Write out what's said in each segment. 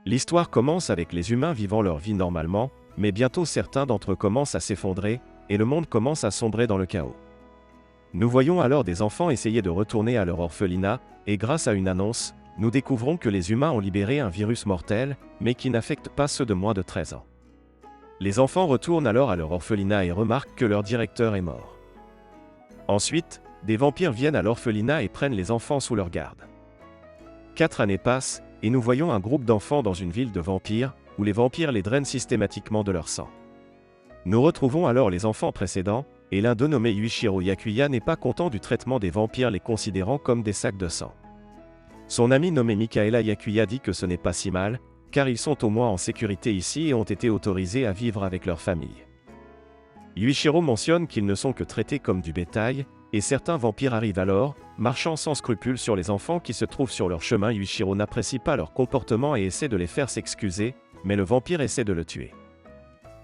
L'histoire commence avec les humains vivant leur vie normalement, mais bientôt certains d'entre eux commencent à s'effondrer, et le monde commence à sombrer dans le chaos. Nous voyons alors des enfants essayer de retourner à leur orphelinat, et grâce à une annonce, nous découvrons que les humains ont libéré un virus mortel, mais qui n'affecte pas ceux de moins de 13 ans. Les enfants retournent alors à leur orphelinat et remarquent que leur directeur est mort. Ensuite, des vampires viennent à l'orphelinat et prennent les enfants sous leur garde. 4 années passent, et nous voyons un groupe d'enfants dans une ville de vampires, où les vampires les drainent systématiquement de leur sang. Nous retrouvons alors les enfants précédents, et l'un d'eux nommé Yuichiro Yakuya n'est pas content du traitement des vampires les considérant comme des sacs de sang. Son ami nommé Mikaela Yakuya dit que ce n'est pas si mal, car ils sont au moins en sécurité ici et ont été autorisés à vivre avec leur famille. Yuichiro mentionne qu'ils ne sont que traités comme du bétail, et certains vampires arrivent alors, marchant sans scrupules sur les enfants qui se trouvent sur leur chemin. Yuichiro n'apprécie pas leur comportement et essaie de les faire s'excuser, mais le vampire essaie de le tuer.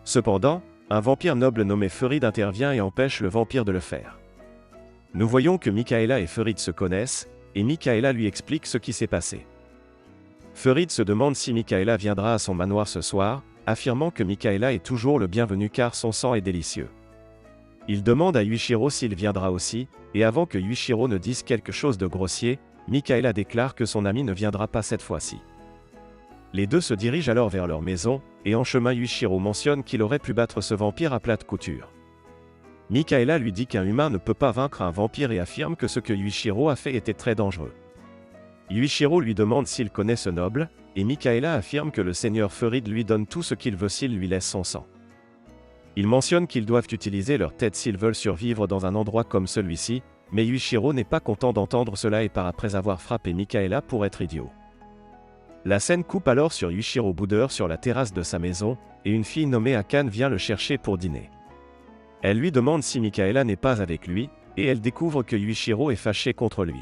Cependant, un vampire noble nommé Furid intervient et empêche le vampire de le faire. Nous voyons que Mikaela et Furid se connaissent, et Mikaela lui explique ce qui s'est passé. Furid se demande si Mikaela viendra à son manoir ce soir, affirmant que Mikaela est toujours le bienvenu car son sang est délicieux. Il demande à Yuichiro s'il viendra aussi, et avant que Yuichiro ne dise quelque chose de grossier, Mikaela déclare que son ami ne viendra pas cette fois-ci. Les deux se dirigent alors vers leur maison, et en chemin Yuichiro mentionne qu'il aurait pu battre ce vampire à plate couture. Mikaela lui dit qu'un humain ne peut pas vaincre un vampire et affirme que ce que Yuichiro a fait était très dangereux. Yuichiro lui demande s'il connaît ce noble, et Mikaela affirme que le seigneur Furid lui donne tout ce qu'il veut s'il lui laisse son sang. Il mentionne qu'ils doivent utiliser leur tête s'ils veulent survivre dans un endroit comme celui-ci, mais Yuichiro n'est pas content d'entendre cela et part après avoir frappé Mikaela pour être idiot. La scène coupe alors sur Yuichiro boudeur sur la terrasse de sa maison, et une fille nommée Akane vient le chercher pour dîner. Elle lui demande si Mikaela n'est pas avec lui, et elle découvre que Yuichiro est fâché contre lui.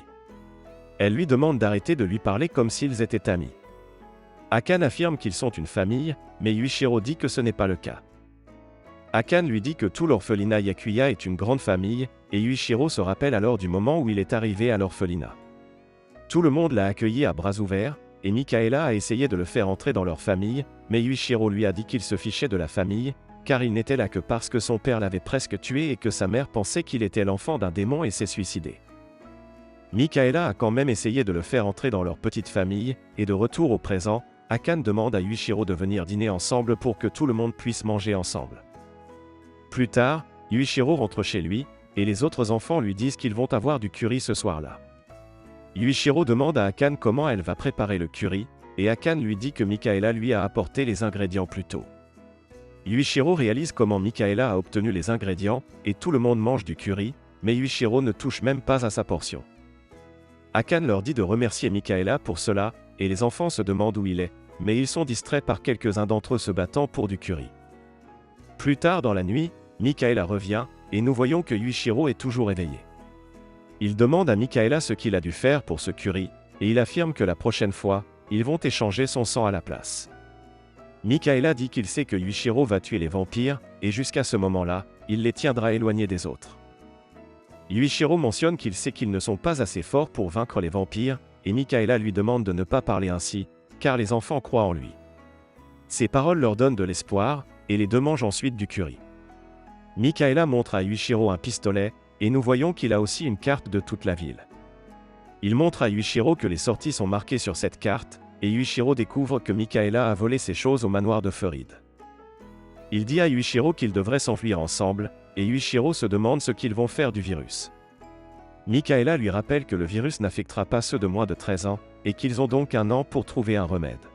Elle lui demande d'arrêter de lui parler comme s'ils étaient amis. Akane affirme qu'ils sont une famille, mais Yuichiro dit que ce n'est pas le cas. Akane lui dit que tout l'orphelinat Yakuya est une grande famille, et Yuichiro se rappelle alors du moment où il est arrivé à l'orphelinat. Tout le monde l'a accueilli à bras ouverts, et Mikaela a essayé de le faire entrer dans leur famille, mais Yuichiro lui a dit qu'il se fichait de la famille, car il n'était là que parce que son père l'avait presque tué et que sa mère pensait qu'il était l'enfant d'un démon et s'est suicidé. Mikaela a quand même essayé de le faire entrer dans leur petite famille, et de retour au présent, Akane demande à Yuichiro de venir dîner ensemble pour que tout le monde puisse manger ensemble. Plus tard, Yuichiro rentre chez lui, et les autres enfants lui disent qu'ils vont avoir du curry ce soir-là. Yuichiro demande à Akane comment elle va préparer le curry, et Akane lui dit que Mikaela lui a apporté les ingrédients plus tôt. Yuichiro réalise comment Mikaela a obtenu les ingrédients, et tout le monde mange du curry, mais Yuichiro ne touche même pas à sa portion. Akane leur dit de remercier Mikaela pour cela, et les enfants se demandent où il est, mais ils sont distraits par quelques-uns d'entre eux se battant pour du curry. Plus tard dans la nuit, Mikaela revient, et nous voyons que Yuichiro est toujours éveillé. Il demande à Mikaela ce qu'il a dû faire pour ce curry, et il affirme que la prochaine fois, ils vont échanger son sang à la place. Mikaela dit qu'il sait que Yuichiro va tuer les vampires, et jusqu'à ce moment-là, il les tiendra éloignés des autres. Yuichiro mentionne qu'il sait qu'ils ne sont pas assez forts pour vaincre les vampires, et Mikaela lui demande de ne pas parler ainsi, car les enfants croient en lui. Ces paroles leur donnent de l'espoir, et les deux mangent ensuite du curry. Mikaela montre à Yuichiro un pistolet, et nous voyons qu'il a aussi une carte de toute la ville. Il montre à Yuichiro que les sorties sont marquées sur cette carte, et Yuichiro découvre que Mikaela a volé ses choses au manoir de Furid. Il dit à Yuichiro qu'ils devraient s'enfuir ensemble, et Yuichiro se demande ce qu'ils vont faire du virus. Mikaela lui rappelle que le virus n'affectera pas ceux de moins de 13 ans, et qu'ils ont donc un an pour trouver un remède.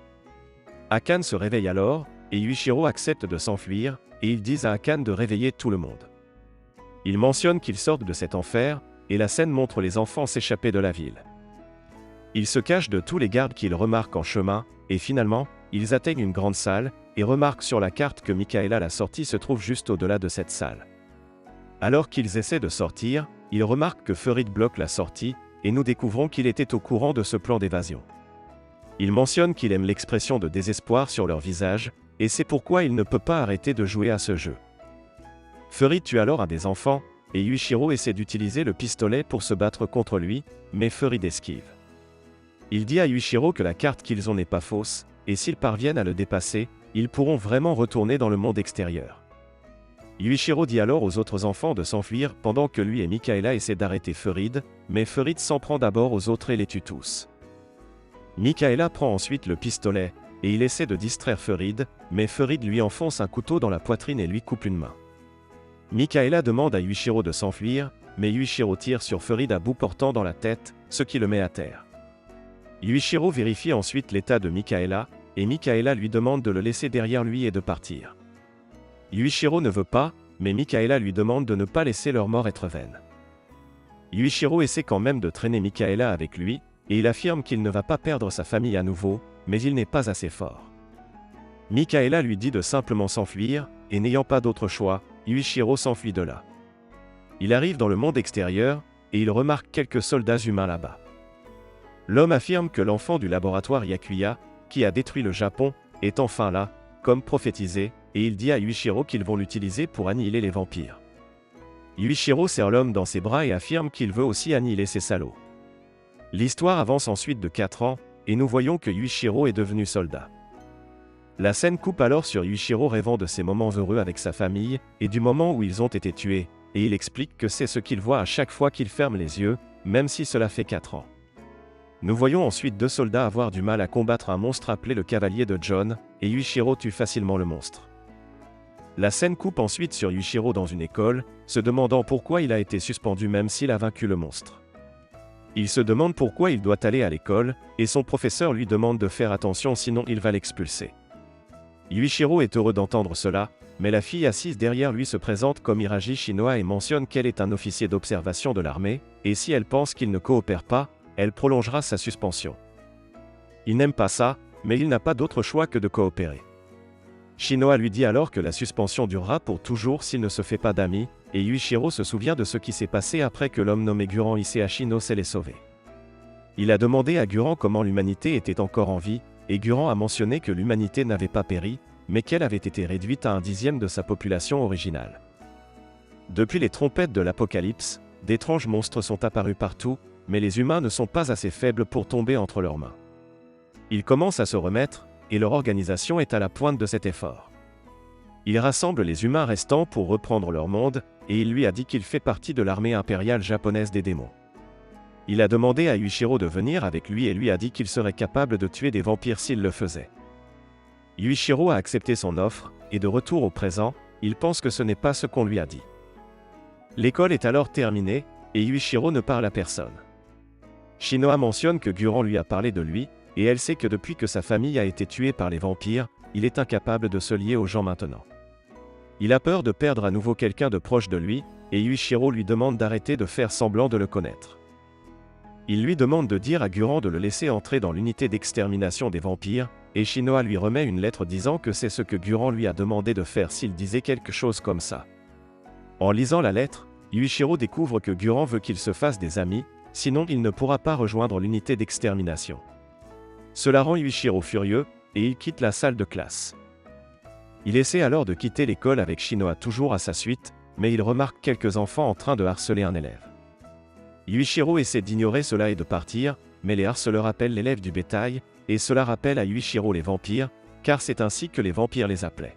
Akane se réveille alors, et Yuichiro accepte de s'enfuir, et ils disent à Akane de réveiller tout le monde. Ils mentionnent qu'ils sortent de cet enfer, et la scène montre les enfants s'échapper de la ville. Ils se cachent de tous les gardes qu'ils remarquent en chemin, et finalement, ils atteignent une grande salle, et remarquent sur la carte que Mikaela la sortie se trouve juste au-delà de cette salle. Alors qu'ils essaient de sortir, ils remarquent que Furid bloque la sortie, et nous découvrons qu'il était au courant de ce plan d'évasion. Il mentionne qu'il aime l'expression de désespoir sur leur visage, et c'est pourquoi il ne peut pas arrêter de jouer à ce jeu. Furid tue alors un des enfants, et Yuichiro essaie d'utiliser le pistolet pour se battre contre lui, mais Furid esquive. Il dit à Yuichiro que la carte qu'ils ont n'est pas fausse, et s'ils parviennent à le dépasser, ils pourront vraiment retourner dans le monde extérieur. Yuichiro dit alors aux autres enfants de s'enfuir pendant que lui et Mikaela essaient d'arrêter Furid, mais Furid s'en prend d'abord aux autres et les tue tous. Mikaela prend ensuite le pistolet, et il essaie de distraire Furid, mais Furid lui enfonce un couteau dans la poitrine et lui coupe une main. Mikaela demande à Yuichiro de s'enfuir, mais Yuichiro tire sur Furid à bout portant dans la tête, ce qui le met à terre. Yuichiro vérifie ensuite l'état de Mikaela, et Mikaela lui demande de le laisser derrière lui et de partir. Yuichiro ne veut pas, mais Mikaela lui demande de ne pas laisser leur mort être vaine. Yuichiro essaie quand même de traîner Mikaela avec lui, et il affirme qu'il ne va pas perdre sa famille à nouveau, mais il n'est pas assez fort. Mikaela lui dit de simplement s'enfuir, et n'ayant pas d'autre choix, Yuichiro s'enfuit de là. Il arrive dans le monde extérieur, et il remarque quelques soldats humains là-bas. L'homme affirme que l'enfant du laboratoire Yakuya, qui a détruit le Japon, est enfin là, comme prophétisé, et il dit à Yuichiro qu'ils vont l'utiliser pour annihiler les vampires. Yuichiro serre l'homme dans ses bras et affirme qu'il veut aussi annihiler ces salauds. L'histoire avance ensuite de 4 ans, et nous voyons que Yuichiro est devenu soldat. La scène coupe alors sur Yuichiro rêvant de ses moments heureux avec sa famille, et du moment où ils ont été tués, et il explique que c'est ce qu'il voit à chaque fois qu'il ferme les yeux, même si cela fait 4 ans. Nous voyons ensuite 2 soldats avoir du mal à combattre un monstre appelé le cavalier de John, et Yuichiro tue facilement le monstre. La scène coupe ensuite sur Yuichiro dans une école, se demandant pourquoi il a été suspendu même s'il a vaincu le monstre. Il se demande pourquoi il doit aller à l'école, et son professeur lui demande de faire attention sinon il va l'expulser. Yuichiro est heureux d'entendre cela, mais la fille assise derrière lui se présente comme Hiraji Shinoa et mentionne qu'elle est un officier d'observation de l'armée, et si elle pense qu'il ne coopère pas, elle prolongera sa suspension. Il n'aime pas ça, mais il n'a pas d'autre choix que de coopérer. Shinoa lui dit alors que la suspension durera pour toujours s'il ne se fait pas d'amis, et Yuichiro se souvient de ce qui s'est passé après que l'homme nommé Guran Isehashi no s'est les sauvé. Il a demandé à Guran comment l'humanité était encore en vie, et Guran a mentionné que l'humanité n'avait pas péri, mais qu'elle avait été réduite à 1/10 de sa population originale. Depuis les trompettes de l'Apocalypse, d'étranges monstres sont apparus partout, mais les humains ne sont pas assez faibles pour tomber entre leurs mains. Ils commencent à se remettre, et leur organisation est à la pointe de cet effort. Il rassemble les humains restants pour reprendre leur monde, et il lui a dit qu'il fait partie de l'armée impériale japonaise des démons. Il a demandé à Yuichiro de venir avec lui et lui a dit qu'il serait capable de tuer des vampires s'il le faisait. Yuichiro a accepté son offre, et de retour au présent, il pense que ce n'est pas ce qu'on lui a dit. L'école est alors terminée, et Yuichiro ne parle à personne. Shinoa mentionne que Guran lui a parlé de lui, et elle sait que depuis que sa famille a été tuée par les vampires, il est incapable de se lier aux gens maintenant. Il a peur de perdre à nouveau quelqu'un de proche de lui, et Yuichiro lui demande d'arrêter de faire semblant de le connaître. Il lui demande de dire à Guran de le laisser entrer dans l'unité d'extermination des vampires, et Shinoa lui remet une lettre disant que c'est ce que Guran lui a demandé de faire s'il disait quelque chose comme ça. En lisant la lettre, Yuichiro découvre que Guran veut qu'il se fasse des amis, sinon il ne pourra pas rejoindre l'unité d'extermination. Cela rend Yuichiro furieux, et il quitte la salle de classe. Il essaie alors de quitter l'école avec Shinoa toujours à sa suite, mais il remarque quelques enfants en train de harceler un élève. Yuichiro essaie d'ignorer cela et de partir, mais les harceleurs appellent l'élève du bétail, et cela rappelle à Yuichiro les vampires, car c'est ainsi que les vampires les appelaient.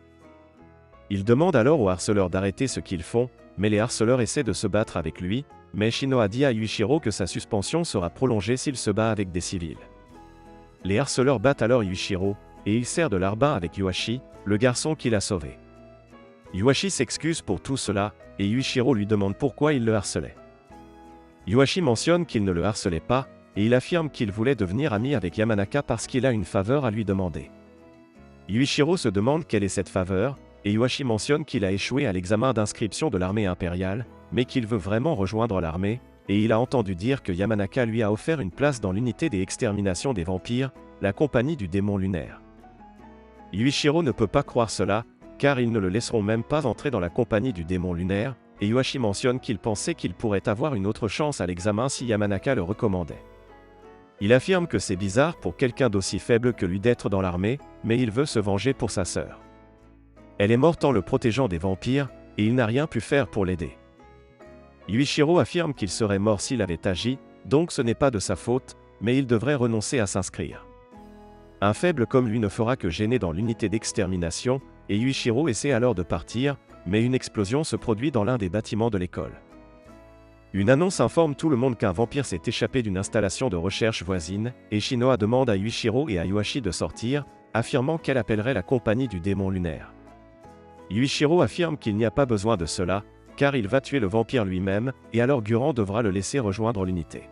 Il demande alors aux harceleurs d'arrêter ce qu'ils font, mais les harceleurs essaient de se battre avec lui, mais Shinoa dit à Yuichiro que sa suspension sera prolongée s'il se bat avec des civils. Les harceleurs battent alors Yuichiro, et il sert de larbin avec Yuashi, le garçon qu'il a sauvé. Yuashi s'excuse pour tout cela, et Yuichiro lui demande pourquoi il le harcelait. Yuashi mentionne qu'il ne le harcelait pas, et il affirme qu'il voulait devenir ami avec Yamanaka parce qu'il a une faveur à lui demander. Yuichiro se demande quelle est cette faveur, et Yuashi mentionne qu'il a échoué à l'examen d'inscription de l'armée impériale, mais qu'il veut vraiment rejoindre l'armée, et il a entendu dire que Yamanaka lui a offert une place dans l'unité des exterminations des vampires, la compagnie du démon lunaire. Yuichiro ne peut pas croire cela, car ils ne le laisseront même pas entrer dans la compagnie du démon lunaire, et Yuashi mentionne qu'il pensait qu'il pourrait avoir une autre chance à l'examen si Yamanaka le recommandait. Il affirme que c'est bizarre pour quelqu'un d'aussi faible que lui d'être dans l'armée, mais il veut se venger pour sa sœur. Elle est morte en le protégeant des vampires, et il n'a rien pu faire pour l'aider. Yuichiro affirme qu'il serait mort s'il avait agi, donc ce n'est pas de sa faute, mais il devrait renoncer à s'inscrire. Un faible comme lui ne fera que gêner dans l'unité d'extermination, et Yuichiro essaie alors de partir, mais une explosion se produit dans l'un des bâtiments de l'école. Une annonce informe tout le monde qu'un vampire s'est échappé d'une installation de recherche voisine, et Shinoa demande à Yuichiro et à Yuashi de sortir, affirmant qu'elle appellerait la compagnie du démon lunaire. Yuichiro affirme qu'il n'y a pas besoin de cela, car il va tuer le vampire lui-même, et alors Guran devra le laisser rejoindre l'unité.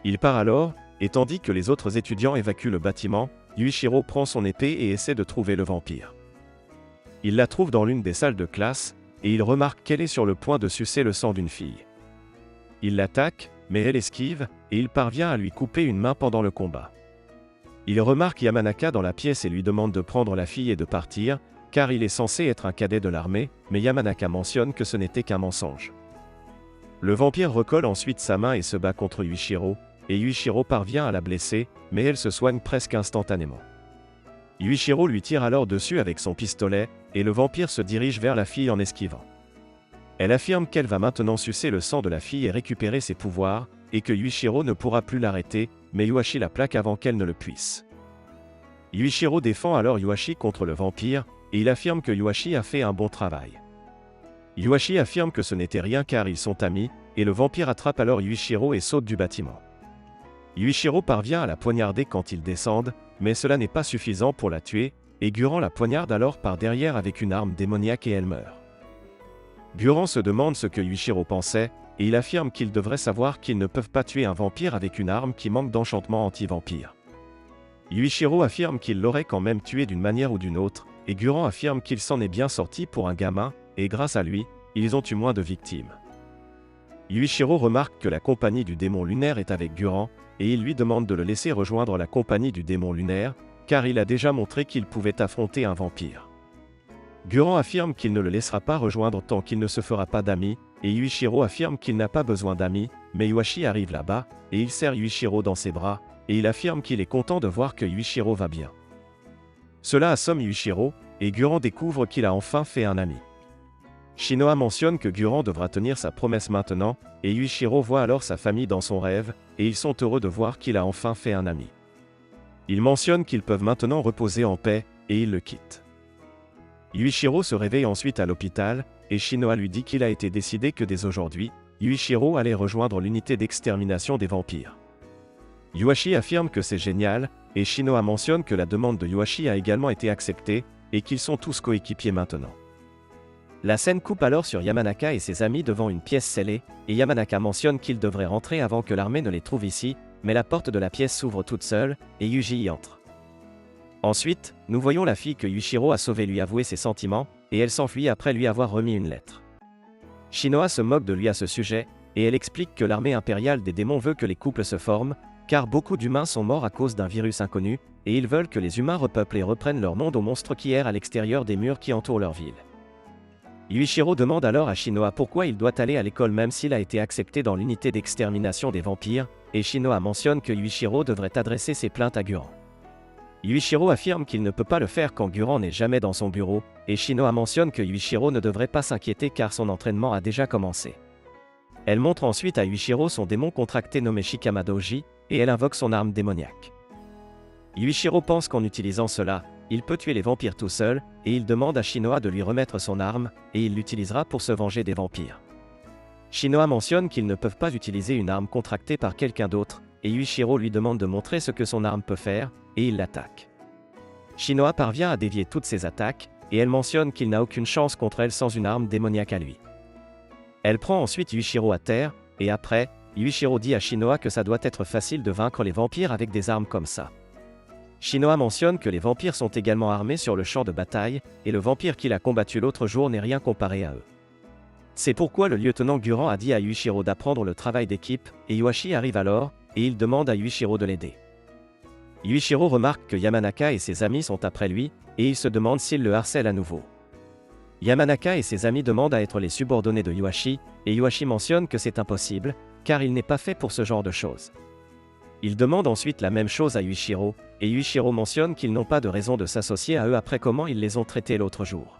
Il part alors, et tandis que les autres étudiants évacuent le bâtiment, Yuichiro prend son épée et essaie de trouver le vampire. Il la trouve dans l'une des salles de classe, et il remarque qu'elle est sur le point de sucer le sang d'une fille. Il l'attaque, mais elle esquive, et il parvient à lui couper une main pendant le combat. Il remarque Yamanaka dans la pièce et lui demande de prendre la fille et de partir, car il est censé être un cadet de l'armée, mais Yamanaka mentionne que ce n'était qu'un mensonge. Le vampire recolle ensuite sa main et se bat contre Yuichiro, et Yuichiro parvient à la blesser, mais elle se soigne presque instantanément. Yuichiro lui tire alors dessus avec son pistolet, et le vampire se dirige vers la fille en esquivant. Elle affirme qu'elle va maintenant sucer le sang de la fille et récupérer ses pouvoirs, et que Yuichiro ne pourra plus l'arrêter, mais Yuashi la plaque avant qu'elle ne le puisse. Yuichiro défend alors Yuashi contre le vampire, et il affirme que Yuashi a fait un bon travail. Yuashi affirme que ce n'était rien car ils sont amis, et le vampire attrape alors Yuichiro et saute du bâtiment. Yuichiro parvient à la poignarder quand ils descendent, mais cela n'est pas suffisant pour la tuer, et Guran la poignarde alors par derrière avec une arme démoniaque et elle meurt. Guran se demande ce que Yuichiro pensait, et il affirme qu'ils devraient savoir qu'ils ne peuvent pas tuer un vampire avec une arme qui manque d'enchantement anti-vampire. Yuichiro affirme qu'il l'aurait quand même tué d'une manière ou d'une autre, et Guran affirme qu'il s'en est bien sorti pour un gamin, et grâce à lui, ils ont eu moins de victimes. Yuichiro remarque que la compagnie du démon lunaire est avec Guran, et il lui demande de le laisser rejoindre la compagnie du démon lunaire, car il a déjà montré qu'il pouvait affronter un vampire. Guran affirme qu'il ne le laissera pas rejoindre tant qu'il ne se fera pas d'amis, et Yuichiro affirme qu'il n'a pas besoin d'amis, mais Yuashi arrive là-bas, et il serre Yuichiro dans ses bras, et il affirme qu'il est content de voir que Yuichiro va bien. Cela assomme Yuichiro, et Guran découvre qu'il a enfin fait un ami. Shinoa mentionne que Guran devra tenir sa promesse maintenant, et Yuichiro voit alors sa famille dans son rêve, et ils sont heureux de voir qu'il a enfin fait un ami. Il mentionne qu'ils peuvent maintenant reposer en paix, et il le quitte. Yuichiro se réveille ensuite à l'hôpital, et Shinoa lui dit qu'il a été décidé que dès aujourd'hui, Yuichiro allait rejoindre l'unité d'extermination des vampires. Yuashi affirme que c'est génial, et Shinoa mentionne que la demande de Yuashi a également été acceptée, et qu'ils sont tous coéquipiers maintenant. La scène coupe alors sur Yamanaka et ses amis devant une pièce scellée, et Yamanaka mentionne qu'ils devraient rentrer avant que l'armée ne les trouve ici, mais la porte de la pièce s'ouvre toute seule, et Yuji y entre. Ensuite, nous voyons la fille que Yuichiro a sauvée lui avouer ses sentiments, et elle s'enfuit après lui avoir remis une lettre. Shinoa se moque de lui à ce sujet, et elle explique que l'armée impériale des démons veut que les couples se forment, car beaucoup d'humains sont morts à cause d'un virus inconnu, et ils veulent que les humains repeuplent et reprennent leur monde aux monstres qui errent à l'extérieur des murs qui entourent leur ville. Yuichiro demande alors à Shinoa pourquoi il doit aller à l'école même s'il a été accepté dans l'unité d'extermination des vampires, et Shinoa mentionne que Yuichiro devrait adresser ses plaintes à Guran. Yuichiro affirme qu'il ne peut pas le faire quand Guran n'est jamais dans son bureau, et Shinoa mentionne que Yuichiro ne devrait pas s'inquiéter car son entraînement a déjà commencé. Elle montre ensuite à Yuichiro son démon contracté nommé Shikamadoji, et elle invoque son arme démoniaque. Yuichiro pense qu'en utilisant cela, il peut tuer les vampires tout seul, et il demande à Shinoa de lui remettre son arme, et il l'utilisera pour se venger des vampires. Shinoa mentionne qu'ils ne peuvent pas utiliser une arme contractée par quelqu'un d'autre, et Yuichiro lui demande de montrer ce que son arme peut faire, et il l'attaque. Shinoa parvient à dévier toutes ses attaques, et elle mentionne qu'il n'a aucune chance contre elle sans une arme démoniaque à lui. Elle prend ensuite Yuichiro à terre, et après, Yuichiro dit à Shinoa que ça doit être facile de vaincre les vampires avec des armes comme ça. Shinoa mentionne que les vampires sont également armés sur le champ de bataille, et le vampire qu'il a combattu l'autre jour n'est rien comparé à eux. C'est pourquoi le lieutenant Guran a dit à Yuichiro d'apprendre le travail d'équipe, et Yuashi arrive alors, et il demande à Yuichiro de l'aider. Yuichiro remarque que Yamanaka et ses amis sont après lui, et il se demande s'il le harcèle à nouveau. Yamanaka et ses amis demandent à être les subordonnés de Yuashi, et Yuashi mentionne que c'est impossible, car il n'est pas fait pour ce genre de choses. Il demande ensuite la même chose à Yuichiro, et Yuichiro mentionne qu'ils n'ont pas de raison de s'associer à eux après comment ils les ont traités l'autre jour.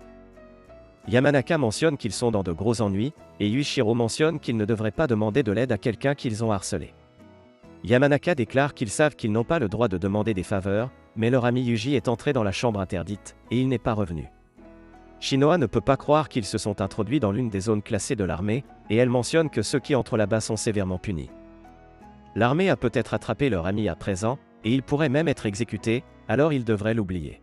Yamanaka mentionne qu'ils sont dans de gros ennuis, et Yuichiro mentionne qu'ils ne devraient pas demander de l'aide à quelqu'un qu'ils ont harcelé. Yamanaka déclare qu'ils savent qu'ils n'ont pas le droit de demander des faveurs, mais leur ami Yuji est entré dans la chambre interdite, et il n'est pas revenu. Shinoa ne peut pas croire qu'ils se sont introduits dans l'une des zones classées de l'armée, et elle mentionne que ceux qui entrent là-bas sont sévèrement punis. L'armée a peut-être attrapé leur ami à présent, et il pourrait même être exécuté, alors il devrait l'oublier.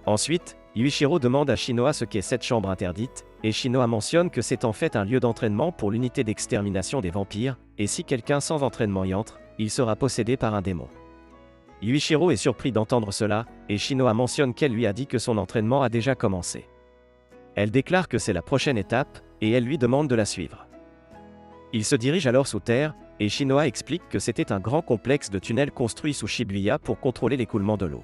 Ensuite, Yuichiro demande à Shinoa ce qu'est cette chambre interdite, et Shinoa mentionne que c'est en fait un lieu d'entraînement pour l'unité d'extermination des vampires, et si quelqu'un sans entraînement y entre, il sera possédé par un démon. Yuichiro est surpris d'entendre cela, et Shinoa mentionne qu'elle lui a dit que son entraînement a déjà commencé. Elle déclare que c'est la prochaine étape, et elle lui demande de la suivre. Il se dirige alors sous terre, et Shinoa explique que c'était un grand complexe de tunnels construit sous Shibuya pour contrôler l'écoulement de l'eau.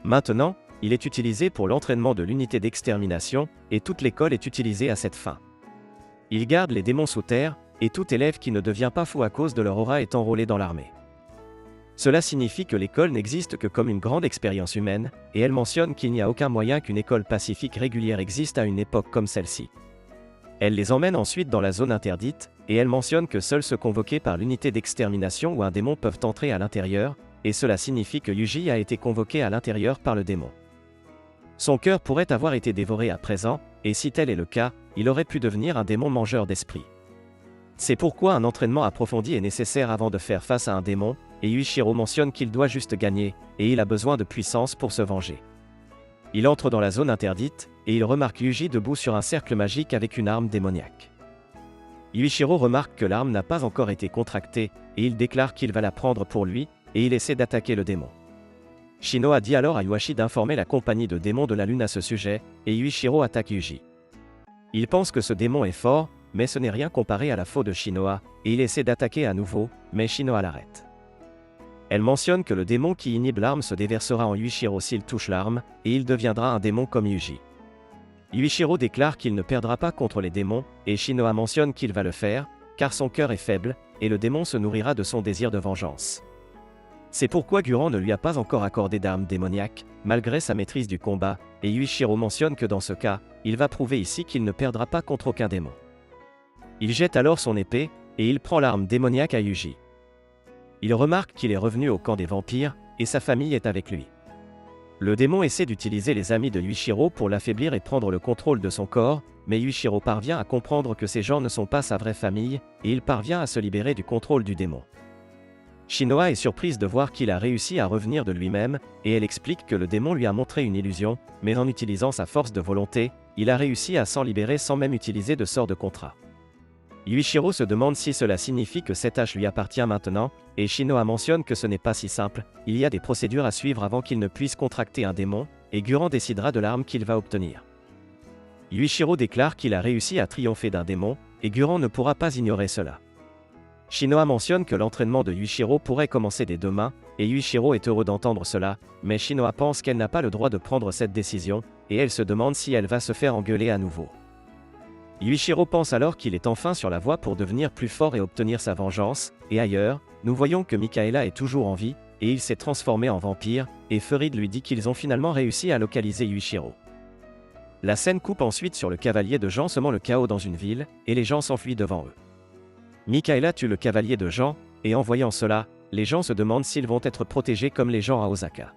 Maintenant, il est utilisé pour l'entraînement de l'unité d'extermination, et toute l'école est utilisée à cette fin. Il garde les démons sous terre, et tout élève qui ne devient pas fou à cause de leur aura est enrôlé dans l'armée. Cela signifie que l'école n'existe que comme une grande expérience humaine, et elle mentionne qu'il n'y a aucun moyen qu'une école pacifique régulière existe à une époque comme celle-ci. Elle les emmène ensuite dans la zone interdite, et elle mentionne que seuls ceux convoqués par l'unité d'extermination ou un démon peuvent entrer à l'intérieur, et cela signifie que Yuji a été convoqué à l'intérieur par le démon. Son cœur pourrait avoir été dévoré à présent, et si tel est le cas, il aurait pu devenir un démon mangeur d'esprit. C'est pourquoi un entraînement approfondi est nécessaire avant de faire face à un démon, et Yuichiro mentionne qu'il doit juste gagner, et il a besoin de puissance pour se venger. Il entre dans la zone interdite, et il remarque Yuji debout sur un cercle magique avec une arme démoniaque. Yuichiro remarque que l'arme n'a pas encore été contractée, et il déclare qu'il va la prendre pour lui, et il essaie d'attaquer le démon. Shinoa dit alors à Yuashi d'informer la compagnie de démons de la lune à ce sujet, et Yuichiro attaque Yuji. Il pense que ce démon est fort, mais ce n'est rien comparé à la faute de Shinoa, et il essaie d'attaquer à nouveau, mais Shinoa l'arrête. Elle mentionne que le démon qui inhibe l'arme se déversera en Yuichiro s'il touche l'arme, et il deviendra un démon comme Yuji. Yuichiro déclare qu'il ne perdra pas contre les démons, et Shinoa mentionne qu'il va le faire, car son cœur est faible, et le démon se nourrira de son désir de vengeance. C'est pourquoi Guran ne lui a pas encore accordé d'arme démoniaque, malgré sa maîtrise du combat, et Yuichiro mentionne que dans ce cas, il va prouver ici qu'il ne perdra pas contre aucun démon. Il jette alors son épée, et il prend l'arme démoniaque à Yuji. Il remarque qu'il est revenu au camp des vampires, et sa famille est avec lui. Le démon essaie d'utiliser les amis de Yuichiro pour l'affaiblir et prendre le contrôle de son corps, mais Yuichiro parvient à comprendre que ces gens ne sont pas sa vraie famille, et il parvient à se libérer du contrôle du démon. Shinoa est surprise de voir qu'il a réussi à revenir de lui-même, et elle explique que le démon lui a montré une illusion, mais en utilisant sa force de volonté, il a réussi à s'en libérer sans même utiliser de sort de contrat. Yuichiro se demande si cela signifie que cette hache lui appartient maintenant, et Shinoa mentionne que ce n'est pas si simple, il y a des procédures à suivre avant qu'il ne puisse contracter un démon, et Guran décidera de l'arme qu'il va obtenir. Yuichiro déclare qu'il a réussi à triompher d'un démon, et Guran ne pourra pas ignorer cela. Shinoa mentionne que l'entraînement de Yuichiro pourrait commencer dès demain, et Yuichiro est heureux d'entendre cela, mais Shinoa pense qu'elle n'a pas le droit de prendre cette décision, et elle se demande si elle va se faire engueuler à nouveau. Yuichiro pense alors qu'il est enfin sur la voie pour devenir plus fort et obtenir sa vengeance, et ailleurs, nous voyons que Mikaela est toujours en vie, et il s'est transformé en vampire, et Ferid lui dit qu'ils ont finalement réussi à localiser Yuichiro. La scène coupe ensuite sur le cavalier de Jean semant le chaos dans une ville, et les gens s'enfuient devant eux. Mikaela tue le cavalier de Jean, et en voyant cela, les gens se demandent s'ils vont être protégés comme les gens à Osaka.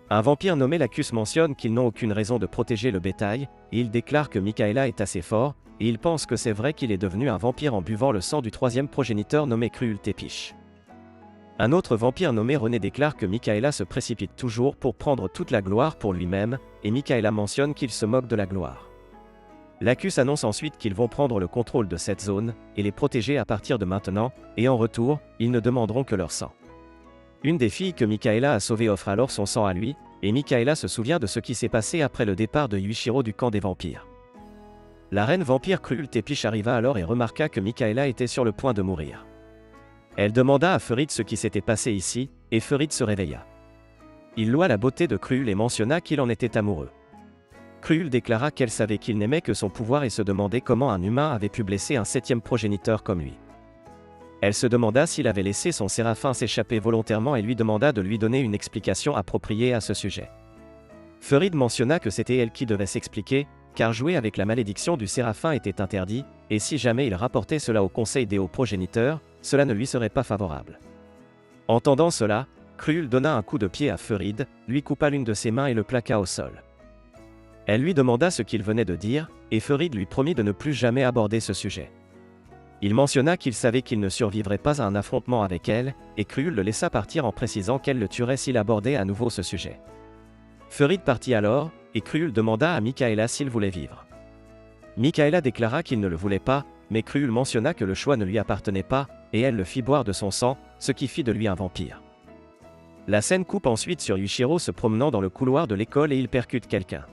Un vampire nommé Lacus mentionne qu'ils n'ont aucune raison de protéger le bétail, et il déclare que Mikaela est assez fort, et il pense que c'est vrai qu'il est devenu un vampire en buvant le sang du troisième progéniteur nommé Cruel Tepish. Un autre vampire nommé René déclare que Mikaela se précipite toujours pour prendre toute la gloire pour lui-même, et Mikaela mentionne qu'il se moque de la gloire. Lacus annonce ensuite qu'ils vont prendre le contrôle de cette zone, et les protéger à partir de maintenant, et en retour, ils ne demanderont que leur sang. Une des filles que Mikaela a sauvées offre alors son sang à lui, et Mikaela se souvient de ce qui s'est passé après le départ de Yuichiro du camp des vampires. La reine vampire Cruel Tepish arriva alors et remarqua que Mikaela était sur le point de mourir. Elle demanda à Ferid ce qui s'était passé ici, et Ferid se réveilla. Il loua la beauté de Cruel et mentionna qu'il en était amoureux. Cruel déclara qu'elle savait qu'il n'aimait que son pouvoir et se demandait comment un humain avait pu blesser un septième progéniteur comme lui. Elle se demanda s'il avait laissé son séraphin s'échapper volontairement et lui demanda de lui donner une explication appropriée à ce sujet. Ferid mentionna que c'était elle qui devait s'expliquer, car jouer avec la malédiction du séraphin était interdit, et si jamais il rapportait cela au conseil des hauts progéniteurs, cela ne lui serait pas favorable. Entendant cela, Cruel donna un coup de pied à Ferid, lui coupa l'une de ses mains et le plaqua au sol. Elle lui demanda ce qu'il venait de dire, et Ferid lui promit de ne plus jamais aborder ce sujet. Il mentionna qu'il savait qu'il ne survivrait pas à un affrontement avec elle, et Cruel le laissa partir en précisant qu'elle le tuerait s'il abordait à nouveau ce sujet. Ferid partit alors, et Cruel demanda à Michaela s'il voulait vivre. Michaela déclara qu'il ne le voulait pas, mais Cruel mentionna que le choix ne lui appartenait pas, et elle le fit boire de son sang, ce qui fit de lui un vampire. La scène coupe ensuite sur Yuichiro se promenant dans le couloir de l'école et il percute quelqu'un.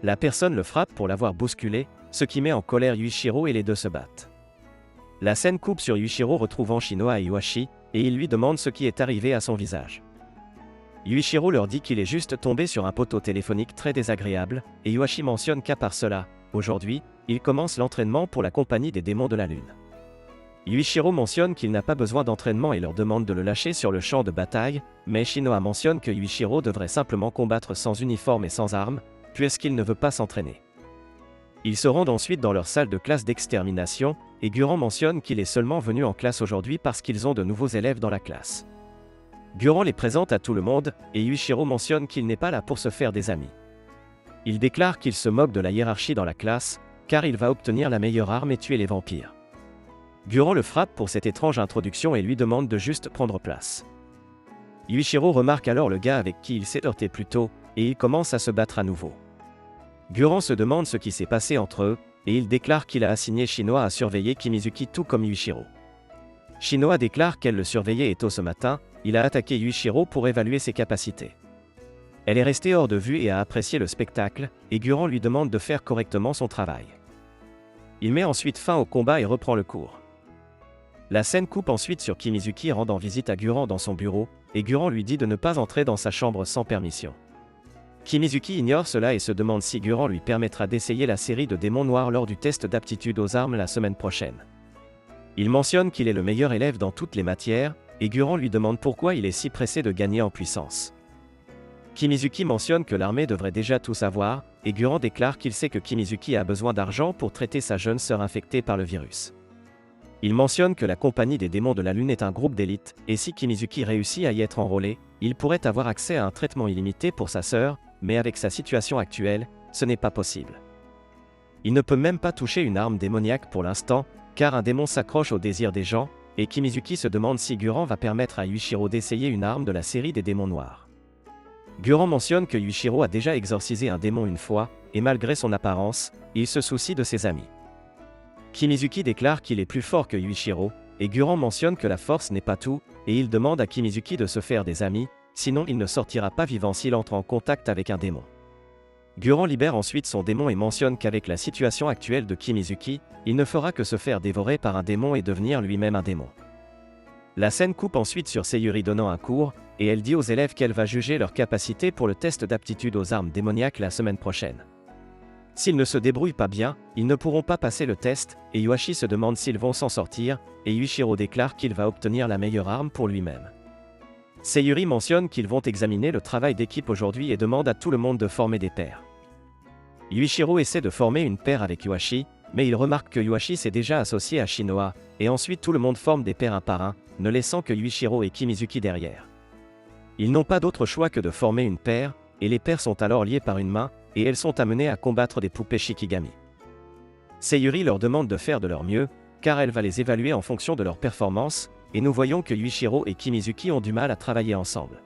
La personne le frappe pour l'avoir bousculé, ce qui met en colère Yuichiro et les deux se battent. La scène coupe sur Yuichiro retrouvant Shinoa et Iwashi, et il lui demande ce qui est arrivé à son visage. Yuichiro leur dit qu'il est juste tombé sur un poteau téléphonique très désagréable, et Iwashi mentionne qu'à part cela, aujourd'hui, il commence l'entraînement pour la compagnie des démons de la lune. Yuichiro mentionne qu'il n'a pas besoin d'entraînement et leur demande de le lâcher sur le champ de bataille, mais Shinoa mentionne que Yuichiro devrait simplement combattre sans uniforme et sans armes, puisqu'il ne veut pas s'entraîner. Ils se rendent ensuite dans leur salle de classe d'extermination, et Guran mentionne qu'il est seulement venu en classe aujourd'hui parce qu'ils ont de nouveaux élèves dans la classe. Guran les présente à tout le monde, et Yuichiro mentionne qu'il n'est pas là pour se faire des amis. Il déclare qu'il se moque de la hiérarchie dans la classe, car il va obtenir la meilleure arme et tuer les vampires. Guran le frappe pour cette étrange introduction et lui demande de juste prendre place. Yuichiro remarque alors le gars avec qui il s'est heurté plus tôt, et il commence à se battre à nouveau. Guran se demande ce qui s'est passé entre eux, et il déclare qu'il a assigné Shinoa à surveiller Kimizuki tout comme Yuichiro. Shinoa déclare qu'elle le surveillait et tôt ce matin, il a attaqué Yuichiro pour évaluer ses capacités. Elle est restée hors de vue et a apprécié le spectacle, et Guran lui demande de faire correctement son travail. Il met ensuite fin au combat et reprend le cours. La scène coupe ensuite sur Kimizuki rendant visite à Guran dans son bureau, et Guran lui dit de ne pas entrer dans sa chambre sans permission. Kimizuki ignore cela et se demande si Guran lui permettra d'essayer la série de démons noirs lors du test d'aptitude aux armes la semaine prochaine. Il mentionne qu'il est le meilleur élève dans toutes les matières, et Guran lui demande pourquoi il est si pressé de gagner en puissance. Kimizuki mentionne que l'armée devrait déjà tout savoir, et Guran déclare qu'il sait que Kimizuki a besoin d'argent pour traiter sa jeune sœur infectée par le virus. Il mentionne que la compagnie des démons de la lune est un groupe d'élite, et si Kimizuki réussit à y être enrôlé, il pourrait avoir accès à un traitement illimité pour sa sœur, mais avec sa situation actuelle, ce n'est pas possible. Il ne peut même pas toucher une arme démoniaque pour l'instant, car un démon s'accroche au désir des gens, et Kimizuki se demande si Guran va permettre à Yuichiro d'essayer une arme de la série des démons noirs. Guran mentionne que Yuichiro a déjà exorcisé un démon une fois, et malgré son apparence, il se soucie de ses amis. Kimizuki déclare qu'il est plus fort que Yuichiro, et Guran mentionne que la force n'est pas tout, et il demande à Kimizuki de se faire des amis, sinon il ne sortira pas vivant s'il entre en contact avec un démon. Guran libère ensuite son démon et mentionne qu'avec la situation actuelle de Kimizuki, il ne fera que se faire dévorer par un démon et devenir lui-même un démon. La scène coupe ensuite sur Sayuri donnant un cours, et elle dit aux élèves qu'elle va juger leur capacité pour le test d'aptitude aux armes démoniaques la semaine prochaine. S'ils ne se débrouillent pas bien, ils ne pourront pas passer le test, et Iwashi se demande s'ils vont s'en sortir, et Yuichiro déclare qu'il va obtenir la meilleure arme pour lui-même. Sayuri mentionne qu'ils vont examiner le travail d'équipe aujourd'hui et demande à tout le monde de former des paires. Yuichiro essaie de former une paire avec Iwashi, mais il remarque que Iwashi s'est déjà associé à Shinoa, et ensuite tout le monde forme des paires un par un, ne laissant que Yuichiro et Kimizuki derrière. Ils n'ont pas d'autre choix que de former une paire, et les paires sont alors liées par une main, et elles sont amenées à combattre des poupées Shikigami. Sayuri leur demande de faire de leur mieux, car elle va les évaluer en fonction de leur performance, et nous voyons que Yuichiro et Kimizuki ont du mal à travailler ensemble.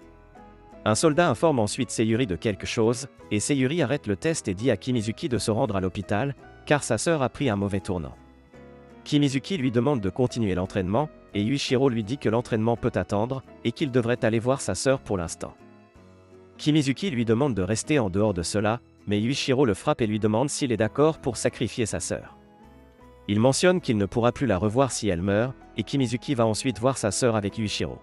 Un soldat informe ensuite Sayuri de quelque chose, et Sayuri arrête le test et dit à Kimizuki de se rendre à l'hôpital, car sa sœur a pris un mauvais tournant. Kimizuki lui demande de continuer l'entraînement, et Yuichiro lui dit que l'entraînement peut attendre, et qu'il devrait aller voir sa sœur pour l'instant. Kimizuki lui demande de rester en dehors de cela, mais Yuichiro le frappe et lui demande s'il est d'accord pour sacrifier sa sœur. Il mentionne qu'il ne pourra plus la revoir si elle meurt, et Kimizuki va ensuite voir sa sœur avec Yuichiro.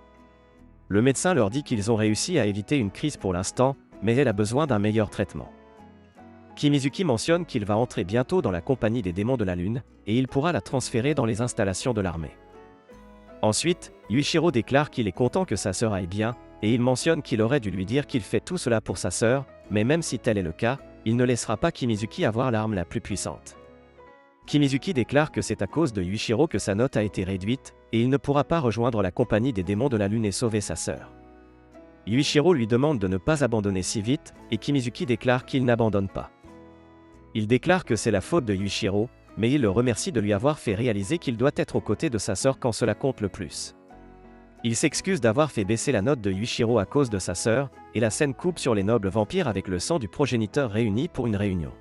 Le médecin leur dit qu'ils ont réussi à éviter une crise pour l'instant, mais elle a besoin d'un meilleur traitement. Kimizuki mentionne qu'il va entrer bientôt dans la compagnie des démons de la lune, et il pourra la transférer dans les installations de l'armée. Ensuite, Yuichiro déclare qu'il est content que sa sœur aille bien, et il mentionne qu'il aurait dû lui dire qu'il fait tout cela pour sa sœur, mais même si tel est le cas, il ne laissera pas Kimizuki avoir l'arme la plus puissante. Kimizuki déclare que c'est à cause de Yuichiro que sa note a été réduite, et il ne pourra pas rejoindre la compagnie des démons de la lune et sauver sa sœur. Yuichiro lui demande de ne pas abandonner si vite, et Kimizuki déclare qu'il n'abandonne pas. Il déclare que c'est la faute de Yuichiro, mais il le remercie de lui avoir fait réaliser qu'il doit être aux côtés de sa sœur quand cela compte le plus. Il s'excuse d'avoir fait baisser la note de Yuichiro à cause de sa sœur, et la scène coupe sur les nobles vampires avec le sang du progéniteur réunis pour une réunion.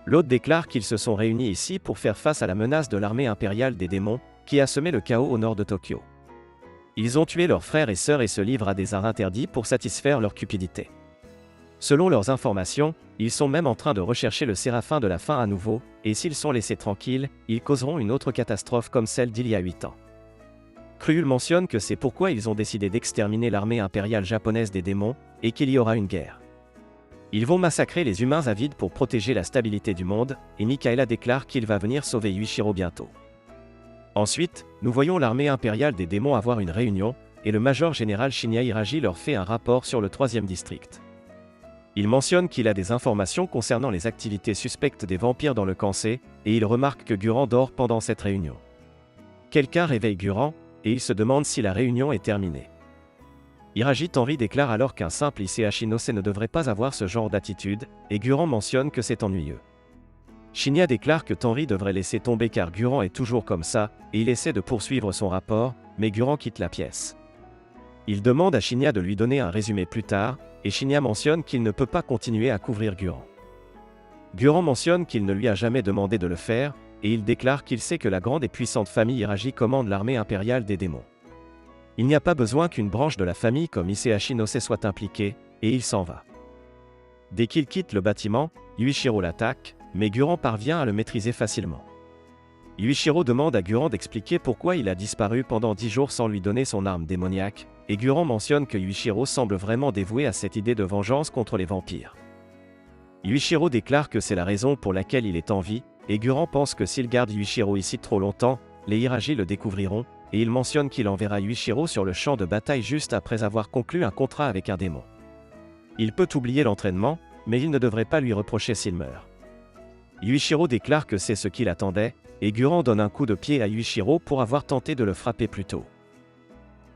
L'autre déclare qu'ils se sont réunis ici pour faire face à la menace de l'armée impériale des démons, qui a semé le chaos au nord de Tokyo. Ils ont tué leurs frères et sœurs et se livrent à des arts interdits pour satisfaire leur cupidité. Selon leurs informations, ils sont même en train de rechercher le séraphin de la fin à nouveau, et s'ils sont laissés tranquilles, ils causeront une autre catastrophe comme celle d'il y a 8 ans. Cruel mentionne que c'est pourquoi ils ont décidé d'exterminer l'armée impériale japonaise des démons, et qu'il y aura une guerre. Ils vont massacrer les humains avides pour protéger la stabilité du monde, et Mikaela déclare qu'il va venir sauver Yuichiro bientôt. Ensuite, nous voyons l'armée impériale des démons avoir une réunion, et le major général Shinya Hiraji leur fait un rapport sur le 3e district. Il mentionne qu'il a des informations concernant les activités suspectes des vampires dans le Kansai, et il remarque que Guran dort pendant cette réunion. Quelqu'un réveille Guran, et il se demande si la réunion est terminée. Hiraji Tenri déclare alors qu'un simple Issei Nose ne devrait pas avoir ce genre d'attitude, et Guran mentionne que c'est ennuyeux. Shinya déclare que Tenri devrait laisser tomber car Guran est toujours comme ça, et il essaie de poursuivre son rapport, mais Guran quitte la pièce. Il demande à Shinya de lui donner un résumé plus tard, et Shinya mentionne qu'il ne peut pas continuer à couvrir Guran. Guran mentionne qu'il ne lui a jamais demandé de le faire, et il déclare qu'il sait que la grande et puissante famille Hiraji commande l'armée impériale des démons. Il n'y a pas besoin qu'une branche de la famille comme Issei Nose soit impliquée, et il s'en va. Dès qu'il quitte le bâtiment, Yuichiro l'attaque, mais Guran parvient à le maîtriser facilement. Yuichiro demande à Guran d'expliquer pourquoi il a disparu pendant 10 jours sans lui donner son arme démoniaque, et Guran mentionne que Yuichiro semble vraiment dévoué à cette idée de vengeance contre les vampires. Yuichiro déclare que c'est la raison pour laquelle il est en vie, et Guran pense que s'il garde Yuichiro ici trop longtemps, les Hiraji le découvriront, et il mentionne qu'il enverra Yuichiro sur le champ de bataille juste après avoir conclu un contrat avec un démon. Il peut oublier l'entraînement, mais il ne devrait pas lui reprocher s'il meurt. Yuichiro déclare que c'est ce qu'il attendait, et Guran donne un coup de pied à Yuichiro pour avoir tenté de le frapper plus tôt.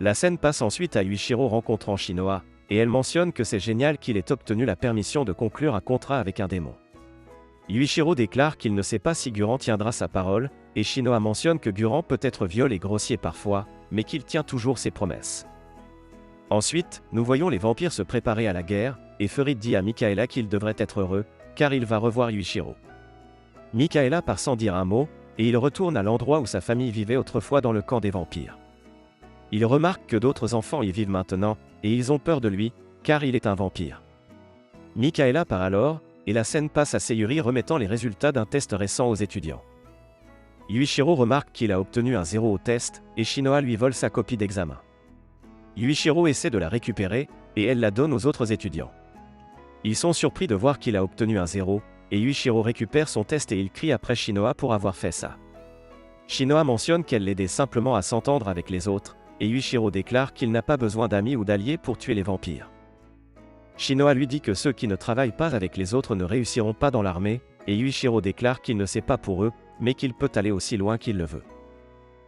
La scène passe ensuite à Yuichiro rencontrant Shinoa, et elle mentionne que c'est génial qu'il ait obtenu la permission de conclure un contrat avec un démon. Yuichiro déclare qu'il ne sait pas si Guran tiendra sa parole, et Shinoa mentionne que Guran peut être violent et grossier parfois, mais qu'il tient toujours ses promesses. Ensuite, nous voyons les vampires se préparer à la guerre, et Furid dit à Mikaela qu'il devrait être heureux, car il va revoir Yuichiro. Mikaela part sans dire un mot, et il retourne à l'endroit où sa famille vivait autrefois dans le camp des vampires. Il remarque que d'autres enfants y vivent maintenant, et ils ont peur de lui, car il est un vampire. Mikaela part alors, et la scène passe à Sayuri remettant les résultats d'un test récent aux étudiants. Yuichiro remarque qu'il a obtenu un 0 au test, et Shinoa lui vole sa copie d'examen. Yuichiro essaie de la récupérer, et elle la donne aux autres étudiants. Ils sont surpris de voir qu'il a obtenu un 0, et Yuichiro récupère son test et il crie après Shinoa pour avoir fait ça. Shinoa mentionne qu'elle l'aidait simplement à s'entendre avec les autres, et Yuichiro déclare qu'il n'a pas besoin d'amis ou d'alliés pour tuer les vampires. Shinoa lui dit que ceux qui ne travaillent pas avec les autres ne réussiront pas dans l'armée, et Yuichiro déclare qu'il ne sait pas pour eux, mais qu'il peut aller aussi loin qu'il le veut.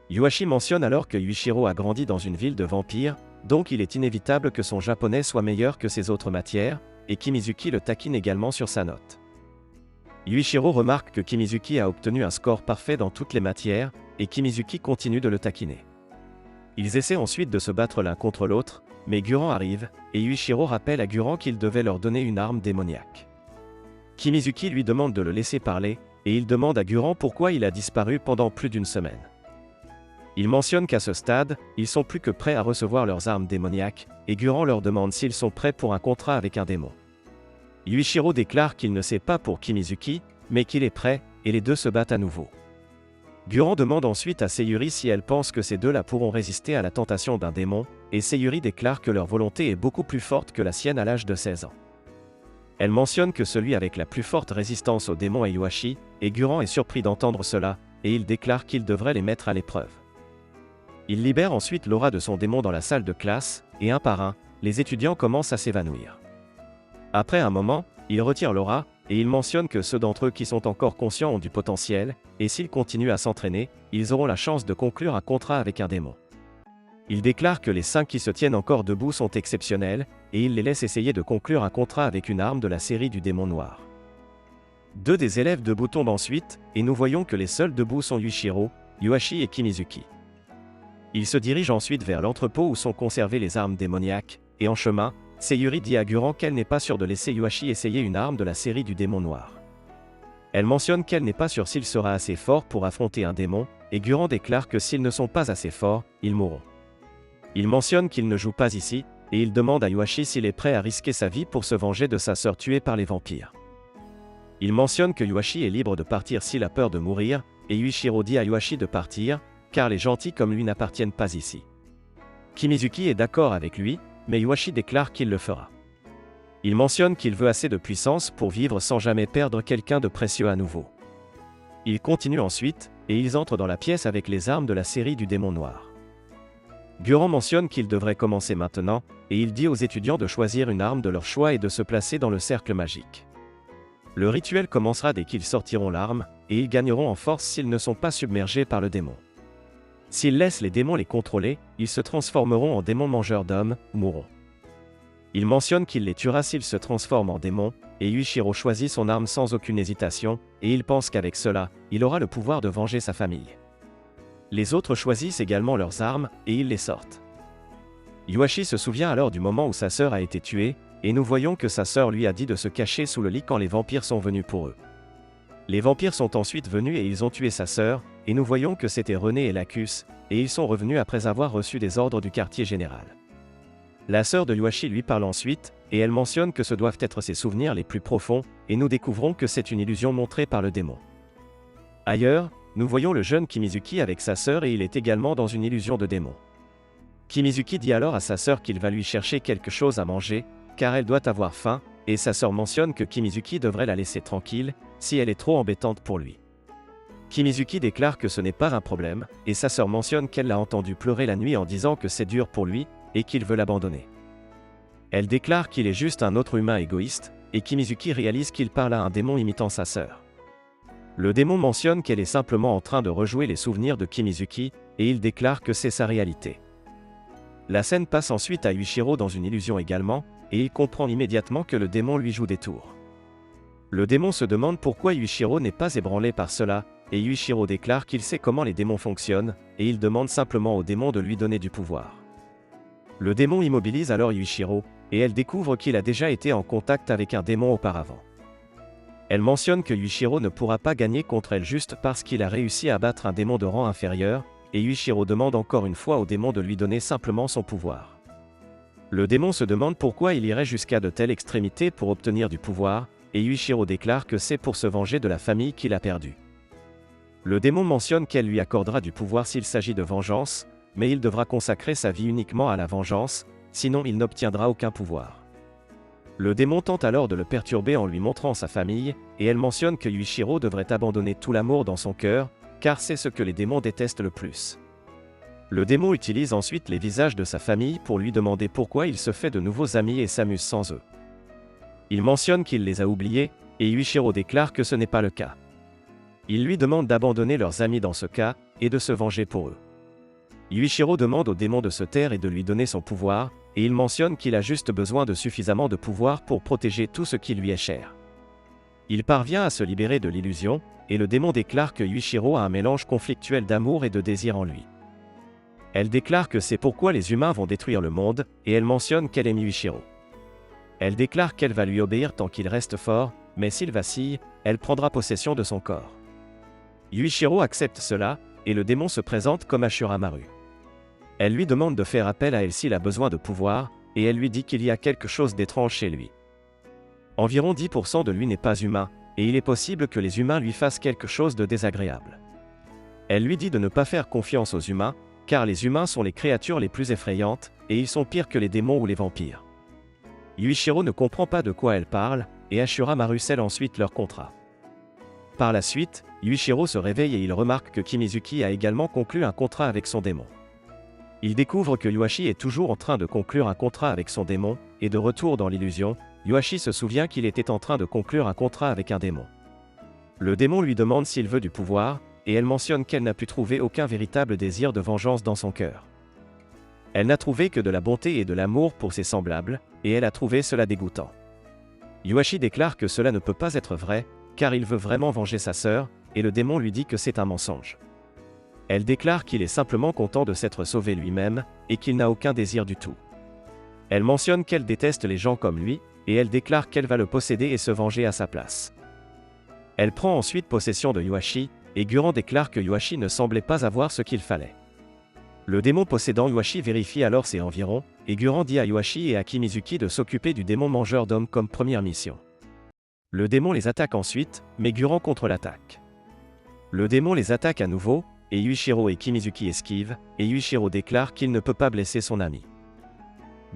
Yuashi mentionne alors que Yuichiro a grandi dans une ville de vampires, donc il est inévitable que son japonais soit meilleur que ses autres matières, et Kimizuki le taquine également sur sa note. Yuichiro remarque que Kimizuki a obtenu un score parfait dans toutes les matières, et Kimizuki continue de le taquiner. Ils essaient ensuite de se battre l'un contre l'autre, mais Guran arrive, et Yuichiro rappelle à Guran qu'il devait leur donner une arme démoniaque. Kimizuki lui demande de le laisser parler, et il demande à Guran pourquoi il a disparu pendant plus d'une semaine. Il mentionne qu'à ce stade, ils sont plus que prêts à recevoir leurs armes démoniaques, et Guran leur demande s'ils sont prêts pour un contrat avec un démon. Yuichiro déclare qu'il ne sait pas pour Kimizuki, mais qu'il est prêt, et les deux se battent à nouveau. Guran demande ensuite à Sayuri si elle pense que ces deux-là pourront résister à la tentation d'un démon, et Sayuri déclare que leur volonté est beaucoup plus forte que la sienne à l'âge de 16 ans. Elle mentionne que celui avec la plus forte résistance au démon est Yuashi, et Guran est surpris d'entendre cela, et il déclare qu'il devrait les mettre à l'épreuve. Il libère ensuite l'aura de son démon dans la salle de classe, et un par un, les étudiants commencent à s'évanouir. Après un moment, il retire l'aura, et il mentionne que ceux d'entre eux qui sont encore conscients ont du potentiel, et s'ils continuent à s'entraîner, ils auront la chance de conclure un contrat avec un démon. Il déclare que les 5 qui se tiennent encore debout sont exceptionnels, et il les laisse essayer de conclure un contrat avec une arme de la série du démon noir. 2 des élèves debout tombent ensuite, et nous voyons que les seuls debout sont Yuichiro, Yuashi et Kimizuki. Ils se dirigent ensuite vers l'entrepôt où sont conservées les armes démoniaques, et en chemin, Sayuri dit à Guran qu'elle n'est pas sûre de laisser Yuashi essayer une arme de la série du démon noir. Elle mentionne qu'elle n'est pas sûre s'il sera assez fort pour affronter un démon, et Guran déclare que s'ils ne sont pas assez forts, ils mourront. Il mentionne qu'il ne joue pas ici, et il demande à Yuashi s'il est prêt à risquer sa vie pour se venger de sa sœur tuée par les vampires. Il mentionne que Yuashi est libre de partir s'il a peur de mourir, et Yuichiro dit à Yuashi de partir, car les gentils comme lui n'appartiennent pas ici. Kimizuki est d'accord avec lui, mais Yuashi déclare qu'il le fera. Il mentionne qu'il veut assez de puissance pour vivre sans jamais perdre quelqu'un de précieux à nouveau. Il continue ensuite, et ils entrent dans la pièce avec les armes de la série du démon noir. Guran mentionne qu'il devrait commencer maintenant, et il dit aux étudiants de choisir une arme de leur choix et de se placer dans le cercle magique. Le rituel commencera dès qu'ils sortiront l'arme, et ils gagneront en force s'ils ne sont pas submergés par le démon. S'ils laissent les démons les contrôler, ils se transformeront en démons mangeurs d'hommes, ou mourront. Il mentionne qu'il les tuera s'ils se transforment en démons, et Yuichiro choisit son arme sans aucune hésitation, et il pense qu'avec cela, il aura le pouvoir de venger sa famille. Les autres choisissent également leurs armes, et ils les sortent. Yuashi se souvient alors du moment où sa sœur a été tuée, et nous voyons que sa sœur lui a dit de se cacher sous le lit quand les vampires sont venus pour eux. Les vampires sont ensuite venus et ils ont tué sa sœur, et nous voyons que c'était René et Lacus, et ils sont revenus après avoir reçu des ordres du quartier général. La sœur de Yuashi lui parle ensuite, et elle mentionne que ce doivent être ses souvenirs les plus profonds, et nous découvrons que c'est une illusion montrée par le démon. Ailleurs, nous voyons le jeune Kimizuki avec sa sœur et il est également dans une illusion de démon. Kimizuki dit alors à sa sœur qu'il va lui chercher quelque chose à manger, car elle doit avoir faim, et sa sœur mentionne que Kimizuki devrait la laisser tranquille, si elle est trop embêtante pour lui. Kimizuki déclare que ce n'est pas un problème, et sa sœur mentionne qu'elle l'a entendu pleurer la nuit en disant que c'est dur pour lui, et qu'il veut l'abandonner. Elle déclare qu'il est juste un autre humain égoïste, et Kimizuki réalise qu'il parle à un démon imitant sa sœur. Le démon mentionne qu'elle est simplement en train de rejouer les souvenirs de Kimizuki, et il déclare que c'est sa réalité. La scène passe ensuite à Yuichiro dans une illusion également, et il comprend immédiatement que le démon lui joue des tours. Le démon se demande pourquoi Yuichiro n'est pas ébranlé par cela, et Yuichiro déclare qu'il sait comment les démons fonctionnent, et il demande simplement au démon de lui donner du pouvoir. Le démon immobilise alors Yuichiro, et elle découvre qu'il a déjà été en contact avec un démon auparavant. Elle mentionne que Yuichiro ne pourra pas gagner contre elle juste parce qu'il a réussi à battre un démon de rang inférieur, et Yuichiro demande encore une fois au démon de lui donner simplement son pouvoir. Le démon se demande pourquoi il irait jusqu'à de telles extrémités pour obtenir du pouvoir, et Yuichiro déclare que c'est pour se venger de la famille qu'il a perdue. Le démon mentionne qu'elle lui accordera du pouvoir s'il s'agit de vengeance, mais il devra consacrer sa vie uniquement à la vengeance, sinon il n'obtiendra aucun pouvoir. Le démon tente alors de le perturber en lui montrant sa famille, et elle mentionne que Yuichiro devrait abandonner tout l'amour dans son cœur, car c'est ce que les démons détestent le plus. Le démon utilise ensuite les visages de sa famille pour lui demander pourquoi il se fait de nouveaux amis et s'amuse sans eux. Il mentionne qu'il les a oubliés, et Yuichiro déclare que ce n'est pas le cas. Il lui demande d'abandonner leurs amis dans ce cas, et de se venger pour eux. Yuichiro demande au démon de se taire et de lui donner son pouvoir, et il mentionne qu'il a juste besoin de suffisamment de pouvoir pour protéger tout ce qui lui est cher. Il parvient à se libérer de l'illusion, et le démon déclare que Yuichiro a un mélange conflictuel d'amour et de désir en lui. Elle déclare que c'est pourquoi les humains vont détruire le monde, et elle mentionne qu'elle aime Yuichiro. Elle déclare qu'elle va lui obéir tant qu'il reste fort, mais s'il vacille, elle prendra possession de son corps. Yuichiro accepte cela, et le démon se présente comme Ashura Maru. Elle lui demande de faire appel à elle s'il a besoin de pouvoir, et elle lui dit qu'il y a quelque chose d'étrange chez lui. Environ 10% de lui n'est pas humain, et il est possible que les humains lui fassent quelque chose de désagréable. Elle lui dit de ne pas faire confiance aux humains, car les humains sont les créatures les plus effrayantes, et ils sont pires que les démons ou les vampires. Yuichiro ne comprend pas de quoi elle parle, et Ashura Maru scelle ensuite leur contrat. Par la suite, Yuichiro se réveille et il remarque que Kimizuki a également conclu un contrat avec son démon. Il découvre que Yuashi est toujours en train de conclure un contrat avec son démon, et de retour dans l'illusion, Yuashi se souvient qu'il était en train de conclure un contrat avec un démon. Le démon lui demande s'il veut du pouvoir, et elle mentionne qu'elle n'a pu trouver aucun véritable désir de vengeance dans son cœur. Elle n'a trouvé que de la bonté et de l'amour pour ses semblables, et elle a trouvé cela dégoûtant. Yuashi déclare que cela ne peut pas être vrai, car il veut vraiment venger sa sœur, et le démon lui dit que c'est un mensonge. Elle déclare qu'il est simplement content de s'être sauvé lui-même, et qu'il n'a aucun désir du tout. Elle mentionne qu'elle déteste les gens comme lui, et elle déclare qu'elle va le posséder et se venger à sa place. Elle prend ensuite possession de Yuashi, et Guran déclare que Yuashi ne semblait pas avoir ce qu'il fallait. Le démon possédant Yuashi vérifie alors ses environs, et Guran dit à Yuashi et à Kimizuki de s'occuper du démon mangeur d'hommes comme première mission. Le démon les attaque ensuite, mais Guran contre-l'attaque. Le démon les attaque à nouveau, et Yuichiro et Kimizuki esquivent, et Yuichiro déclare qu'il ne peut pas blesser son ami.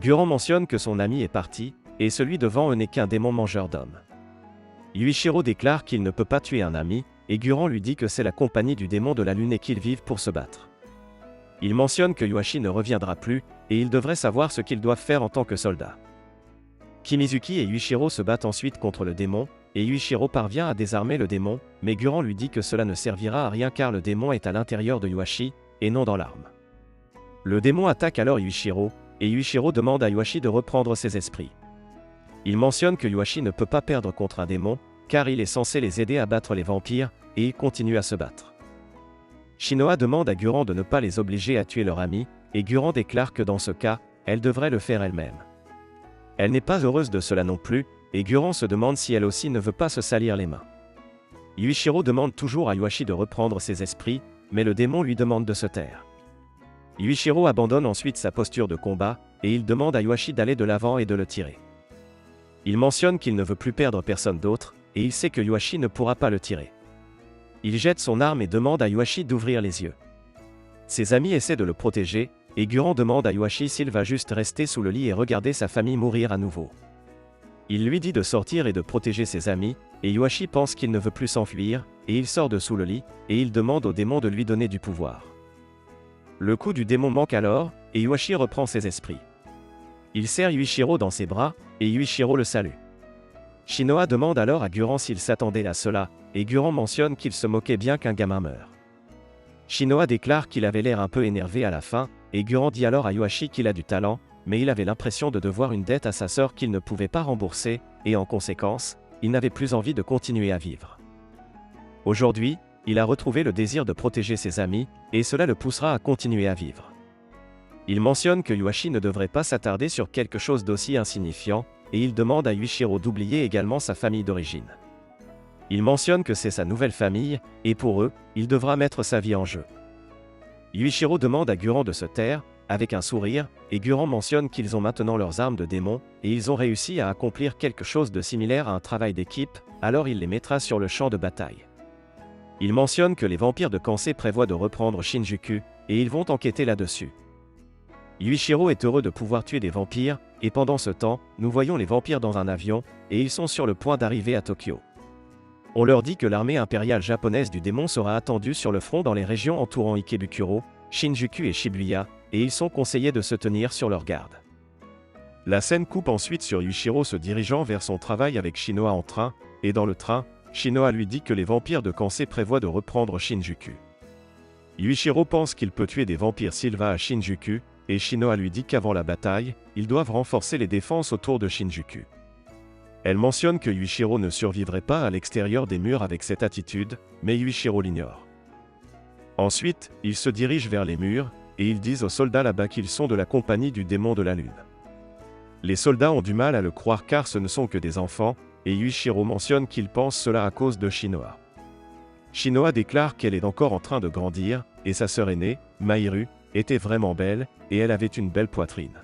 Guran mentionne que son ami est parti, et celui devant eux n'est qu'un démon mangeur d'hommes. Yuichiro déclare qu'il ne peut pas tuer un ami, et Guran lui dit que c'est la compagnie du démon de la lune et qu'ils vivent pour se battre. Il mentionne que Yuashi ne reviendra plus, et ils devraient savoir ce qu'ils doivent faire en tant que soldats. Kimizuki et Yuichiro se battent ensuite contre le démon, et Yuichiro parvient à désarmer le démon, mais Guran lui dit que cela ne servira à rien car le démon est à l'intérieur de Yuashi, et non dans l'arme. Le démon attaque alors Yuichiro, et Yuichiro demande à Yuashi de reprendre ses esprits. Il mentionne que Yuashi ne peut pas perdre contre un démon, car il est censé les aider à battre les vampires, et il continue à se battre. Shinoa demande à Guran de ne pas les obliger à tuer leur ami, et Guran déclare que dans ce cas, elle devrait le faire elle-même. Elle n'est pas heureuse de cela non plus, et Guran se demande si elle aussi ne veut pas se salir les mains. Yuichiro demande toujours à Yuashi de reprendre ses esprits, mais le démon lui demande de se taire. Yuichiro abandonne ensuite sa posture de combat, et il demande à Yuashi d'aller de l'avant et de le tirer. Il mentionne qu'il ne veut plus perdre personne d'autre, et il sait que Yuashi ne pourra pas le tirer. Il jette son arme et demande à Yuashi d'ouvrir les yeux. Ses amis essaient de le protéger, et Guran demande à Yuashi s'il va juste rester sous le lit et regarder sa famille mourir à nouveau. Il lui dit de sortir et de protéger ses amis, et Yuashi pense qu'il ne veut plus s'enfuir, et il sort de sous le lit, et il demande au démon de lui donner du pouvoir. Le coup du démon manque alors, et Yuashi reprend ses esprits. Il serre Yuichiro dans ses bras, et Yuichiro le salue. Shinoa demande alors à Guran s'il s'attendait à cela, et Guran mentionne qu'il se moquait bien qu'un gamin meure. Shinoa déclare qu'il avait l'air un peu énervé à la fin, et Guran dit alors à Yuashi qu'il a du talent, mais il avait l'impression de devoir une dette à sa sœur qu'il ne pouvait pas rembourser, et en conséquence, il n'avait plus envie de continuer à vivre. Aujourd'hui, il a retrouvé le désir de protéger ses amis, et cela le poussera à continuer à vivre. Il mentionne que Yuashi ne devrait pas s'attarder sur quelque chose d'aussi insignifiant, et il demande à Yuichiro d'oublier également sa famille d'origine. Il mentionne que c'est sa nouvelle famille, et pour eux, il devra mettre sa vie en jeu. Yuichiro demande à Guran de se taire, avec un sourire, et Guran mentionne qu'ils ont maintenant leurs armes de démon, et ils ont réussi à accomplir quelque chose de similaire à un travail d'équipe, alors il les mettra sur le champ de bataille. Il mentionne que les vampires de Kansei prévoient de reprendre Shinjuku, et ils vont enquêter là-dessus. Yuichiro est heureux de pouvoir tuer des vampires, et pendant ce temps, nous voyons les vampires dans un avion, et ils sont sur le point d'arriver à Tokyo. On leur dit que l'armée impériale japonaise du démon sera attendue sur le front dans les régions entourant Ikebukuro, Shinjuku et Shibuya, et ils sont conseillés de se tenir sur leur garde. La scène coupe ensuite sur Yuichiro se dirigeant vers son travail avec Shinoa en train, et dans le train, Shinoa lui dit que les vampires de Kansei prévoient de reprendre Shinjuku. Yuichiro pense qu'il peut tuer des vampires s'il va à Shinjuku, et Shinoa lui dit qu'avant la bataille, ils doivent renforcer les défenses autour de Shinjuku. Elle mentionne que Yuichiro ne survivrait pas à l'extérieur des murs avec cette attitude, mais Yuichiro l'ignore. Ensuite, ils se dirigent vers les murs, et ils disent aux soldats là-bas qu'ils sont de la compagnie du démon de la lune. Les soldats ont du mal à le croire car ce ne sont que des enfants, et Yuichiro mentionne qu'il pense cela à cause de Shinoa. Shinoa déclare qu'elle est encore en train de grandir, et sa sœur aînée, Mahiru, était vraiment belle, et elle avait une belle poitrine.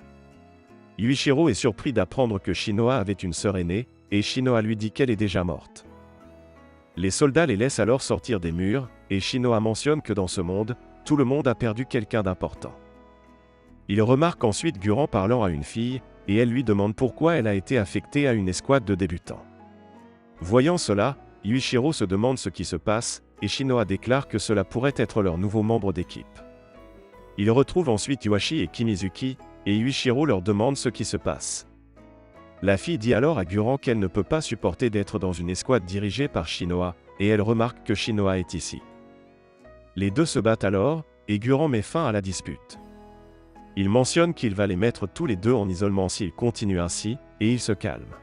Yuichiro est surpris d'apprendre que Shinoa avait une sœur aînée, et Shinoa lui dit qu'elle est déjà morte. Les soldats les laissent alors sortir des murs, et Shinoa mentionne que dans ce monde, tout le monde a perdu quelqu'un d'important. Il remarque ensuite Guran parlant à une fille, et elle lui demande pourquoi elle a été affectée à une escouade de débutants. Voyant cela, Yuichiro se demande ce qui se passe, et Shinoa déclare que cela pourrait être leur nouveau membre d'équipe. Il retrouve ensuite Yuashi et Kimizuki, et Yuichiro leur demande ce qui se passe. La fille dit alors à Guran qu'elle ne peut pas supporter d'être dans une escouade dirigée par Shinoa, et elle remarque que Shinoa est ici. Les deux se battent alors, et Guran met fin à la dispute. Il mentionne qu'il va les mettre tous les deux en isolement s'ils continuent ainsi, et il se calme.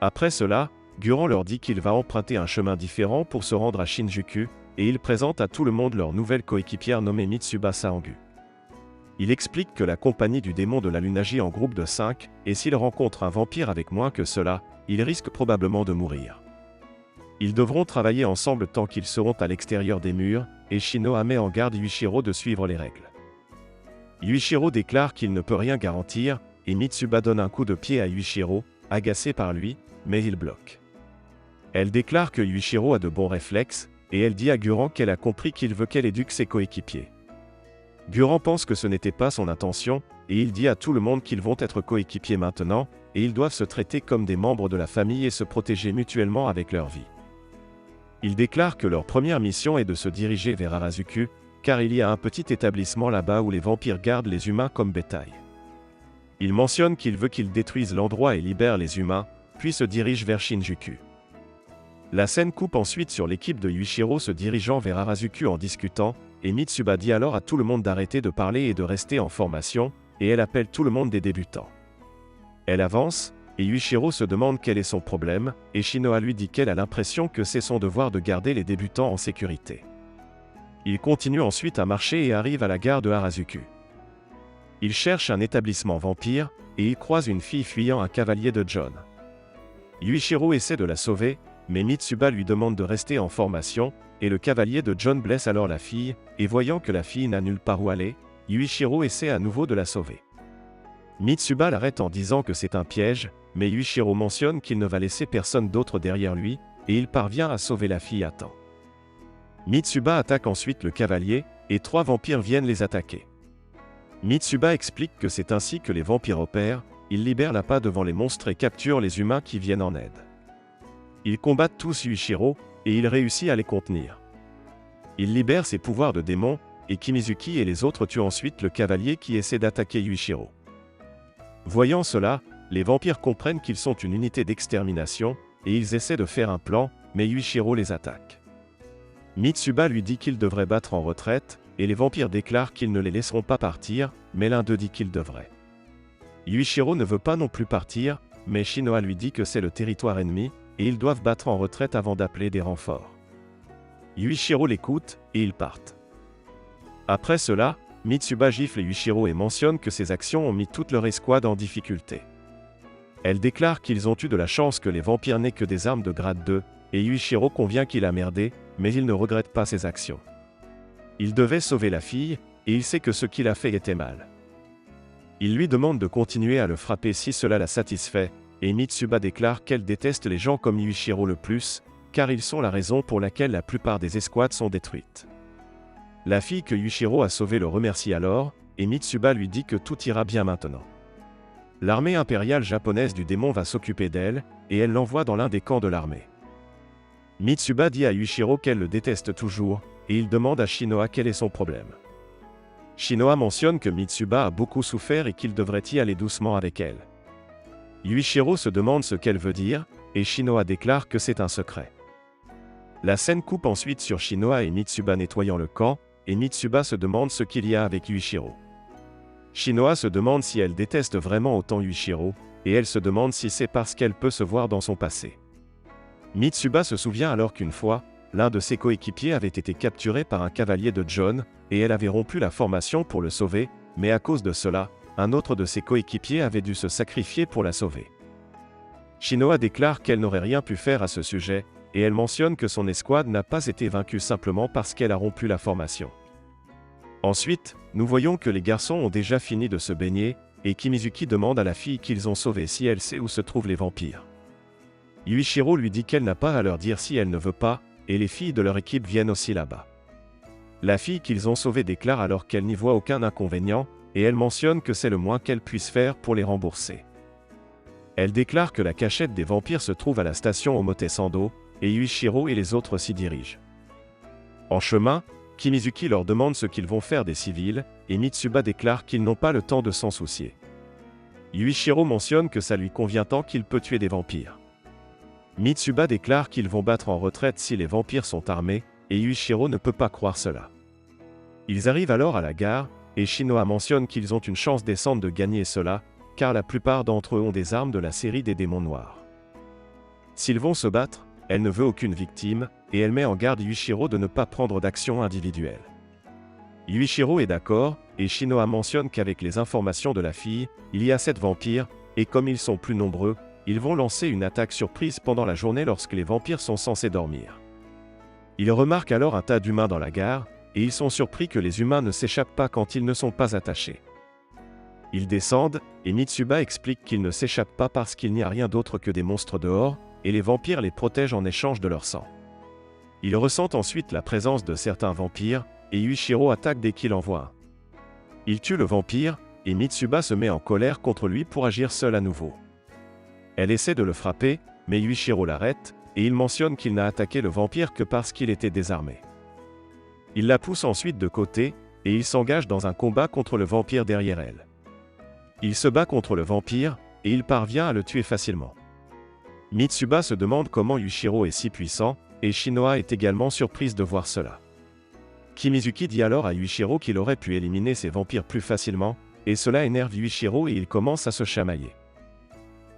Après cela, Guran leur dit qu'il va emprunter un chemin différent pour se rendre à Shinjuku, et il présente à tout le monde leur nouvelle coéquipière nommée Mitsuba Saangu. Il explique que la compagnie du démon de la lune agit en groupe de 5, et s'il rencontre un vampire avec moins que cela, il risque probablement de mourir. Ils devront travailler ensemble tant qu'ils seront à l'extérieur des murs, et Shinoa met en garde Yuichiro de suivre les règles. Yuichiro déclare qu'il ne peut rien garantir, et Mitsuba donne un coup de pied à Yuichiro, agacé par lui, mais il bloque. Elle déclare que Yuichiro a de bons réflexes, et elle dit à Guran qu'elle a compris qu'il veut qu'elle éduque ses coéquipiers. Guran pense que ce n'était pas son intention, et il dit à tout le monde qu'ils vont être coéquipiers maintenant, et ils doivent se traiter comme des membres de la famille et se protéger mutuellement avec leur vie. Il déclare que leur première mission est de se diriger vers Harajuku, car il y a un petit établissement là-bas où les vampires gardent les humains comme bétail. Il mentionne qu'il veut qu'ils détruisent l'endroit et libèrent les humains, puis se dirige vers Shinjuku. La scène coupe ensuite sur l'équipe de Yuichiro se dirigeant vers Harajuku en discutant, et Mitsuba dit alors à tout le monde d'arrêter de parler et de rester en formation, et elle appelle tout le monde des débutants. Elle avance, et Yuichiro se demande quel est son problème, et Shinoa lui dit qu'elle a l'impression que c'est son devoir de garder les débutants en sécurité. Il continue ensuite à marcher et arrive à la gare de Harajuku. Il cherche un établissement vampire, et il croise une fille fuyant un cavalier de John. Yuichiro essaie de la sauver, mais Mitsuba lui demande de rester en formation, et le cavalier de John blesse alors la fille, et voyant que la fille n'a nulle part où aller, Yuichiro essaie à nouveau de la sauver. Mitsuba l'arrête en disant que c'est un piège, mais Yuichiro mentionne qu'il ne va laisser personne d'autre derrière lui, et il parvient à sauver la fille à temps. Mitsuba attaque ensuite le cavalier, et 3 vampires viennent les attaquer. Mitsuba explique que c'est ainsi que les vampires opèrent, ils libèrent l'appât devant les monstres et capturent les humains qui viennent en aide. Ils combattent tous Yuichiro, et il réussit à les contenir. Il libère ses pouvoirs de démon, et Kimizuki et les autres tuent ensuite le cavalier qui essaie d'attaquer Yuichiro. Voyant cela, les vampires comprennent qu'ils sont une unité d'extermination, et ils essaient de faire un plan, mais Yuichiro les attaque. Mitsuba lui dit qu'il devrait battre en retraite, et les vampires déclarent qu'ils ne les laisseront pas partir, mais l'un d'eux dit qu'il devrait. Yuichiro ne veut pas non plus partir, mais Shinoa lui dit que c'est le territoire ennemi, et ils doivent battre en retraite avant d'appeler des renforts. Yuichiro l'écoute, et ils partent. Après cela, Mitsuba gifle Yuichiro et mentionne que ses actions ont mis toute leur escouade en difficulté. Elle déclare qu'ils ont eu de la chance que les vampires n'aient que des armes de grade 2, et Yuichiro convient qu'il a merdé, mais il ne regrette pas ses actions. Il devait sauver la fille, et il sait que ce qu'il a fait était mal. Il lui demande de continuer à le frapper si cela la satisfait, et Mitsuba déclare qu'elle déteste les gens comme Yuichiro le plus, car ils sont la raison pour laquelle la plupart des escouades sont détruites. La fille que Yuichiro a sauvée le remercie alors, et Mitsuba lui dit que tout ira bien maintenant. L'armée impériale japonaise du démon va s'occuper d'elle, et elle l'envoie dans l'un des camps de l'armée. Mitsuba dit à Yuichiro qu'elle le déteste toujours, et il demande à Shinoa quel est son problème. Shinoa mentionne que Mitsuba a beaucoup souffert et qu'il devrait y aller doucement avec elle. Yuichiro se demande ce qu'elle veut dire, et Shinoa déclare que c'est un secret. La scène coupe ensuite sur Shinoa et Mitsuba nettoyant le camp, et Mitsuba se demande ce qu'il y a avec Yuichiro. Shinoa se demande si elle déteste vraiment autant Yuichiro, et elle se demande si c'est parce qu'elle peut se voir dans son passé. Mitsuba se souvient alors qu'une fois, l'un de ses coéquipiers avait été capturé par un cavalier de John, et elle avait rompu la formation pour le sauver, mais à cause de cela, un autre de ses coéquipiers avait dû se sacrifier pour la sauver. Shinoa déclare qu'elle n'aurait rien pu faire à ce sujet, et elle mentionne que son escouade n'a pas été vaincue simplement parce qu'elle a rompu la formation. Ensuite, nous voyons que les garçons ont déjà fini de se baigner, et Kimizuki demande à la fille qu'ils ont sauvée si elle sait où se trouvent les vampires. Yuichiro lui dit qu'elle n'a pas à leur dire si elle ne veut pas, et les filles de leur équipe viennent aussi là-bas. La fille qu'ils ont sauvée déclare alors qu'elle n'y voit aucun inconvénient, et elle mentionne que c'est le moins qu'elle puisse faire pour les rembourser. Elle déclare que la cachette des vampires se trouve à la station Omotesando, et Yuichiro et les autres s'y dirigent. En chemin, Kimizuki leur demande ce qu'ils vont faire des civils, et Mitsuba déclare qu'ils n'ont pas le temps de s'en soucier. Yuichiro mentionne que ça lui convient tant qu'il peut tuer des vampires. Mitsuba déclare qu'ils vont battre en retraite si les vampires sont armés, et Yuichiro ne peut pas croire cela. Ils arrivent alors à la gare, et Shinoa mentionne qu'ils ont une chance décente de gagner cela, car la plupart d'entre eux ont des armes de la série des démons noirs. S'ils vont se battre, elle ne veut aucune victime, et elle met en garde Yuichiro de ne pas prendre d'action individuelle. Yuichiro est d'accord, et Shinoa mentionne qu'avec les informations de la fille, il y a 7 vampires, et comme ils sont plus nombreux, ils vont lancer une attaque surprise pendant la journée lorsque les vampires sont censés dormir. Ils remarquent alors un tas d'humains dans la gare, et ils sont surpris que les humains ne s'échappent pas quand ils ne sont pas attachés. Ils descendent, et Mitsuba explique qu'ils ne s'échappent pas parce qu'il n'y a rien d'autre que des monstres dehors, et les vampires les protègent en échange de leur sang. Ils ressentent ensuite la présence de certains vampires, et Yuichiro attaque dès qu'il en voit un. Il tue le vampire, et Mitsuba se met en colère contre lui pour agir seul à nouveau. Elle essaie de le frapper, mais Yuichiro l'arrête, et il mentionne qu'il n'a attaqué le vampire que parce qu'il était désarmé. Il la pousse ensuite de côté, et il s'engage dans un combat contre le vampire derrière elle. Il se bat contre le vampire, et il parvient à le tuer facilement. Mitsuba se demande comment Yuichiro est si puissant, et Shinoa est également surprise de voir cela. Kimizuki dit alors à Yuichiro qu'il aurait pu éliminer ces vampires plus facilement, et cela énerve Yuichiro et ils commencent à se chamailler.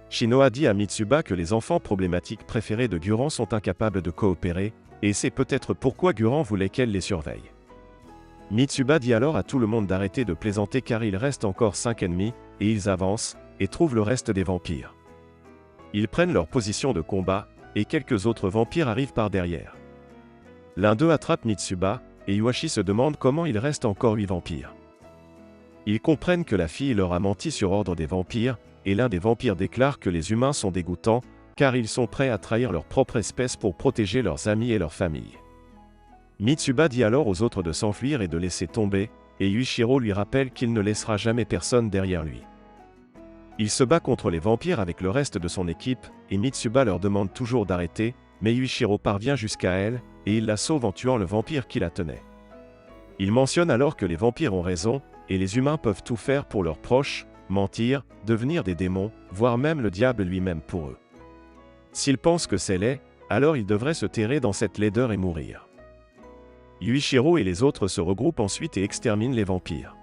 Shinoa dit à Mitsuba que les enfants problématiques préférés de Guran sont incapables de coopérer, et c'est peut-être pourquoi Guran voulait qu'elle les surveille. Mitsuba dit alors à tout le monde d'arrêter de plaisanter car il reste encore 5 ennemis, et ils avancent, et trouvent le reste des vampires. Ils prennent leur position de combat, et quelques autres vampires arrivent par derrière. L'un d'eux attrape Mitsuba, et Iwashi se demande comment il reste encore 8 vampires. Ils comprennent que la fille leur a menti sur ordre des vampires, et l'un des vampires déclare que les humains sont dégoûtants, car ils sont prêts à trahir leur propre espèce pour protéger leurs amis et leurs familles. Mitsuba dit alors aux autres de s'enfuir et de laisser tomber, et Yuichiro lui rappelle qu'il ne laissera jamais personne derrière lui. Il se bat contre les vampires avec le reste de son équipe, et Mitsuba leur demande toujours d'arrêter, mais Yuichiro parvient jusqu'à elle, et il la sauve en tuant le vampire qui la tenait. Il mentionne alors que les vampires ont raison, et les humains peuvent tout faire pour leurs proches, mentir, devenir des démons, voire même le diable lui-même pour eux. S'ils pensent que c'est laid, alors ils devraient se terrer dans cette laideur et mourir. Yuichiro et les autres se regroupent ensuite et exterminent les vampires.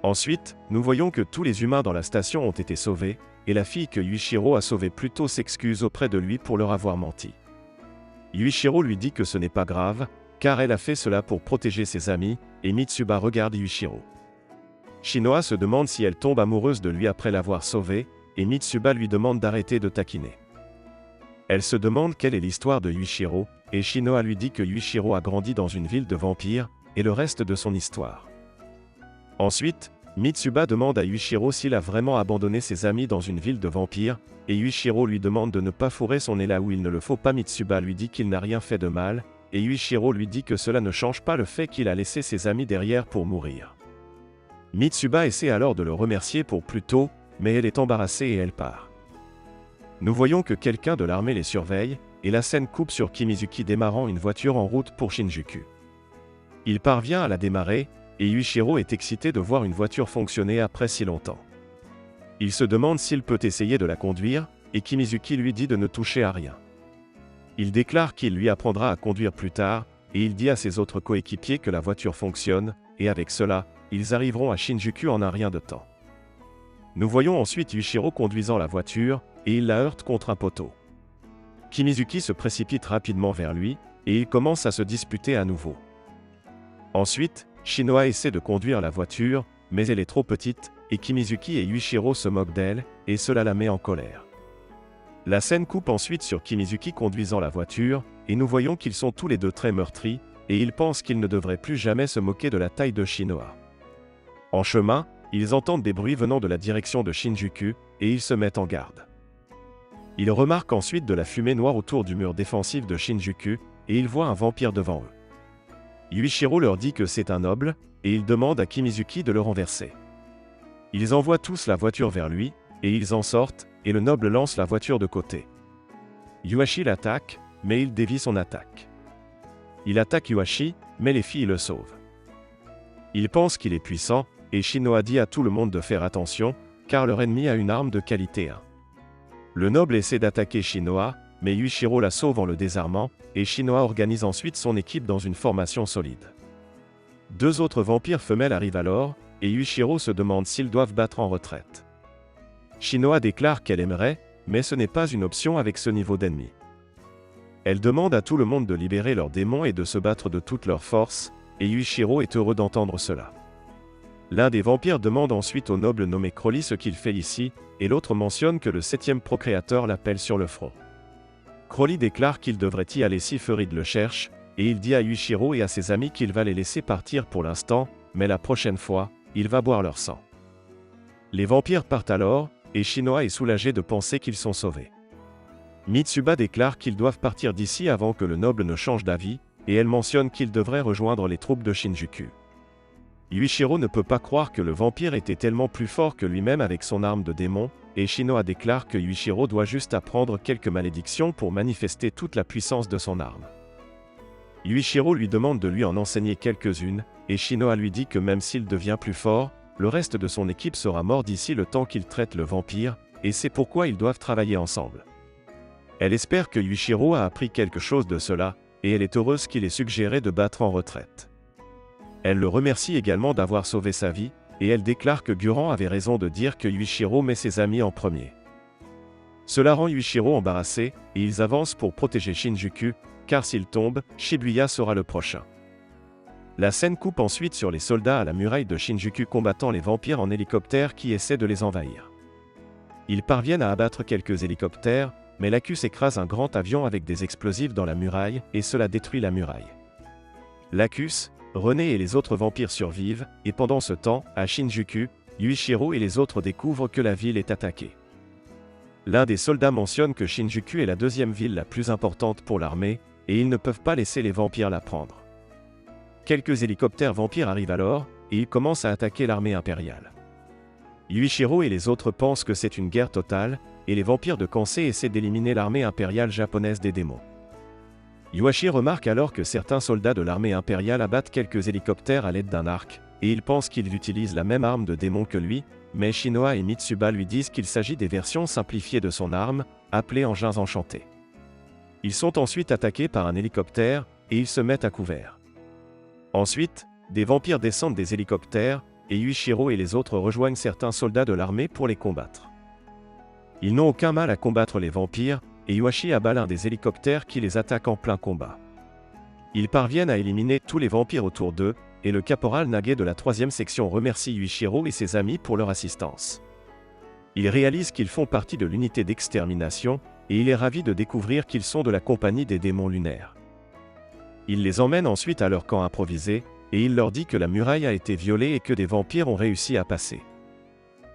Ensuite, nous voyons que tous les humains dans la station ont été sauvés, et la fille que Yuichiro a sauvée plus tôt s'excuse auprès de lui pour leur avoir menti. Yuichiro lui dit que ce n'est pas grave, car elle a fait cela pour protéger ses amis, et Mitsuba regarde Yuichiro. Shinoa se demande si elle tombe amoureuse de lui après l'avoir sauvé, et Mitsuba lui demande d'arrêter de taquiner. Elle se demande quelle est l'histoire de Yuichiro, et Shinoa lui dit que Yuichiro a grandi dans une ville de vampires, et le reste de son histoire. Ensuite, Mitsuba demande à Yuichiro s'il a vraiment abandonné ses amis dans une ville de vampires, et Yuichiro lui demande de ne pas fourrer son nez là où il ne le faut pas. Mitsuba lui dit qu'il n'a rien fait de mal, et Yuichiro lui dit que cela ne change pas le fait qu'il a laissé ses amis derrière pour mourir. Mitsuba essaie alors de le remercier pour plus tôt, mais elle est embarrassée et elle part. Nous voyons que quelqu'un de l'armée les surveille, et la scène coupe sur Kimizuki démarrant une voiture en route pour Shinjuku. Il parvient à la démarrer, et Yuichiro est excité de voir une voiture fonctionner après si longtemps. Il se demande s'il peut essayer de la conduire, et Kimizuki lui dit de ne toucher à rien. Il déclare qu'il lui apprendra à conduire plus tard, et il dit à ses autres coéquipiers que la voiture fonctionne, et avec cela, ils arriveront à Shinjuku en un rien de temps. Nous voyons ensuite Yuichiro conduisant la voiture, et il la heurte contre un poteau. Kimizuki se précipite rapidement vers lui, et ils commencent à se disputer à nouveau. Ensuite, Shinoa essaie de conduire la voiture, mais elle est trop petite, et Kimizuki et Yuichiro se moquent d'elle, et cela la met en colère. La scène coupe ensuite sur Kimizuki conduisant la voiture, et nous voyons qu'ils sont tous les deux très meurtris, et ils pensent qu'ils ne devraient plus jamais se moquer de la taille de Shinoa. En chemin, ils entendent des bruits venant de la direction de Shinjuku, et ils se mettent en garde. Ils remarquent ensuite de la fumée noire autour du mur défensif de Shinjuku, et ils voient un vampire devant eux. Yuichiro leur dit que c'est un noble, et il demande à Kimizuki de le renverser. Ils envoient tous la voiture vers lui, et ils en sortent, et le noble lance la voiture de côté. Yuashi l'attaque, mais il dévie son attaque. Il attaque Yuashi, mais les filles le sauvent. Il pense qu'il est puissant, et Shinoa dit à tout le monde de faire attention, car leur ennemi a une arme de qualité 1. Le noble essaie d'attaquer Shinoa, mais Yuichiro la sauve en le désarmant, et Shinoa organise ensuite son équipe dans une formation solide. 2 autres vampires femelles arrivent alors, et Yuichiro se demande s'ils doivent battre en retraite. Shinoa déclare qu'elle aimerait, mais ce n'est pas une option avec ce niveau d'ennemi. Elle demande à tout le monde de libérer leurs démons et de se battre de toute leur force, et Yuichiro est heureux d'entendre cela. L'un des vampires demande ensuite au noble nommé Crowley ce qu'il fait ici, et l'autre mentionne que le 7e procréateur l'appelle sur le front. Crowley déclare qu'il devrait y aller si Ferid le cherche, et il dit à Yuichiro et à ses amis qu'il va les laisser partir pour l'instant, mais la prochaine fois, il va boire leur sang. Les vampires partent alors, et Shinoa est soulagé de penser qu'ils sont sauvés. Mitsuba déclare qu'ils doivent partir d'ici avant que le noble ne change d'avis, et elle mentionne qu'il devrait rejoindre les troupes de Shinjuku. Yuichiro ne peut pas croire que le vampire était tellement plus fort que lui-même avec son arme de démon, et Shinoa déclare que Yuichiro doit juste apprendre quelques malédictions pour manifester toute la puissance de son arme. Yuichiro lui demande de lui en enseigner quelques-unes, et Shinoa lui dit que même s'il devient plus fort, le reste de son équipe sera mort d'ici le temps qu'il traite le vampire, et c'est pourquoi ils doivent travailler ensemble. Elle espère que Yuichiro a appris quelque chose de cela, et elle est heureuse qu'il ait suggéré de battre en retraite. Elle le remercie également d'avoir sauvé sa vie, et elle déclare que Guran avait raison de dire que Yuichiro met ses amis en premier. Cela rend Yuichiro embarrassé, et ils avancent pour protéger Shinjuku, car s'il tombe, Shibuya sera le prochain. La scène coupe ensuite sur les soldats à la muraille de Shinjuku combattant les vampires en hélicoptère qui essaient de les envahir. Ils parviennent à abattre quelques hélicoptères, mais Lacus écrase un grand avion avec des explosifs dans la muraille, et cela détruit la muraille. Lacus, René et les autres vampires survivent, et pendant ce temps, à Shinjuku, Yuichiro et les autres découvrent que la ville est attaquée. L'un des soldats mentionne que Shinjuku est la 2e ville la plus importante pour l'armée, et ils ne peuvent pas laisser les vampires la prendre. Quelques hélicoptères vampires arrivent alors, et ils commencent à attaquer l'armée impériale. Yuichiro et les autres pensent que c'est une guerre totale, et les vampires de Kansei essaient d'éliminer l'armée impériale japonaise des démons. Yuashi remarque alors que certains soldats de l'armée impériale abattent quelques hélicoptères à l'aide d'un arc, et il pense qu'ils utilisent la même arme de démon que lui, mais Shinoa et Mitsuba lui disent qu'il s'agit des versions simplifiées de son arme, appelée engins enchantés. Ils sont ensuite attaqués par un hélicoptère, et ils se mettent à couvert. Ensuite, des vampires descendent des hélicoptères, et Yuichiro et les autres rejoignent certains soldats de l'armée pour les combattre. Ils n'ont aucun mal à combattre les vampires, et Yuashi abat l'un des hélicoptères qui les attaque en plein combat. Ils parviennent à éliminer tous les vampires autour d'eux, et le caporal Nage de la 3e section remercie Yuichiro et ses amis pour leur assistance. Il réalise qu'ils font partie de l'unité d'extermination, et il est ravi de découvrir qu'ils sont de la compagnie des démons lunaires. Il les emmène ensuite à leur camp improvisé, et il leur dit que la muraille a été violée et que des vampires ont réussi à passer.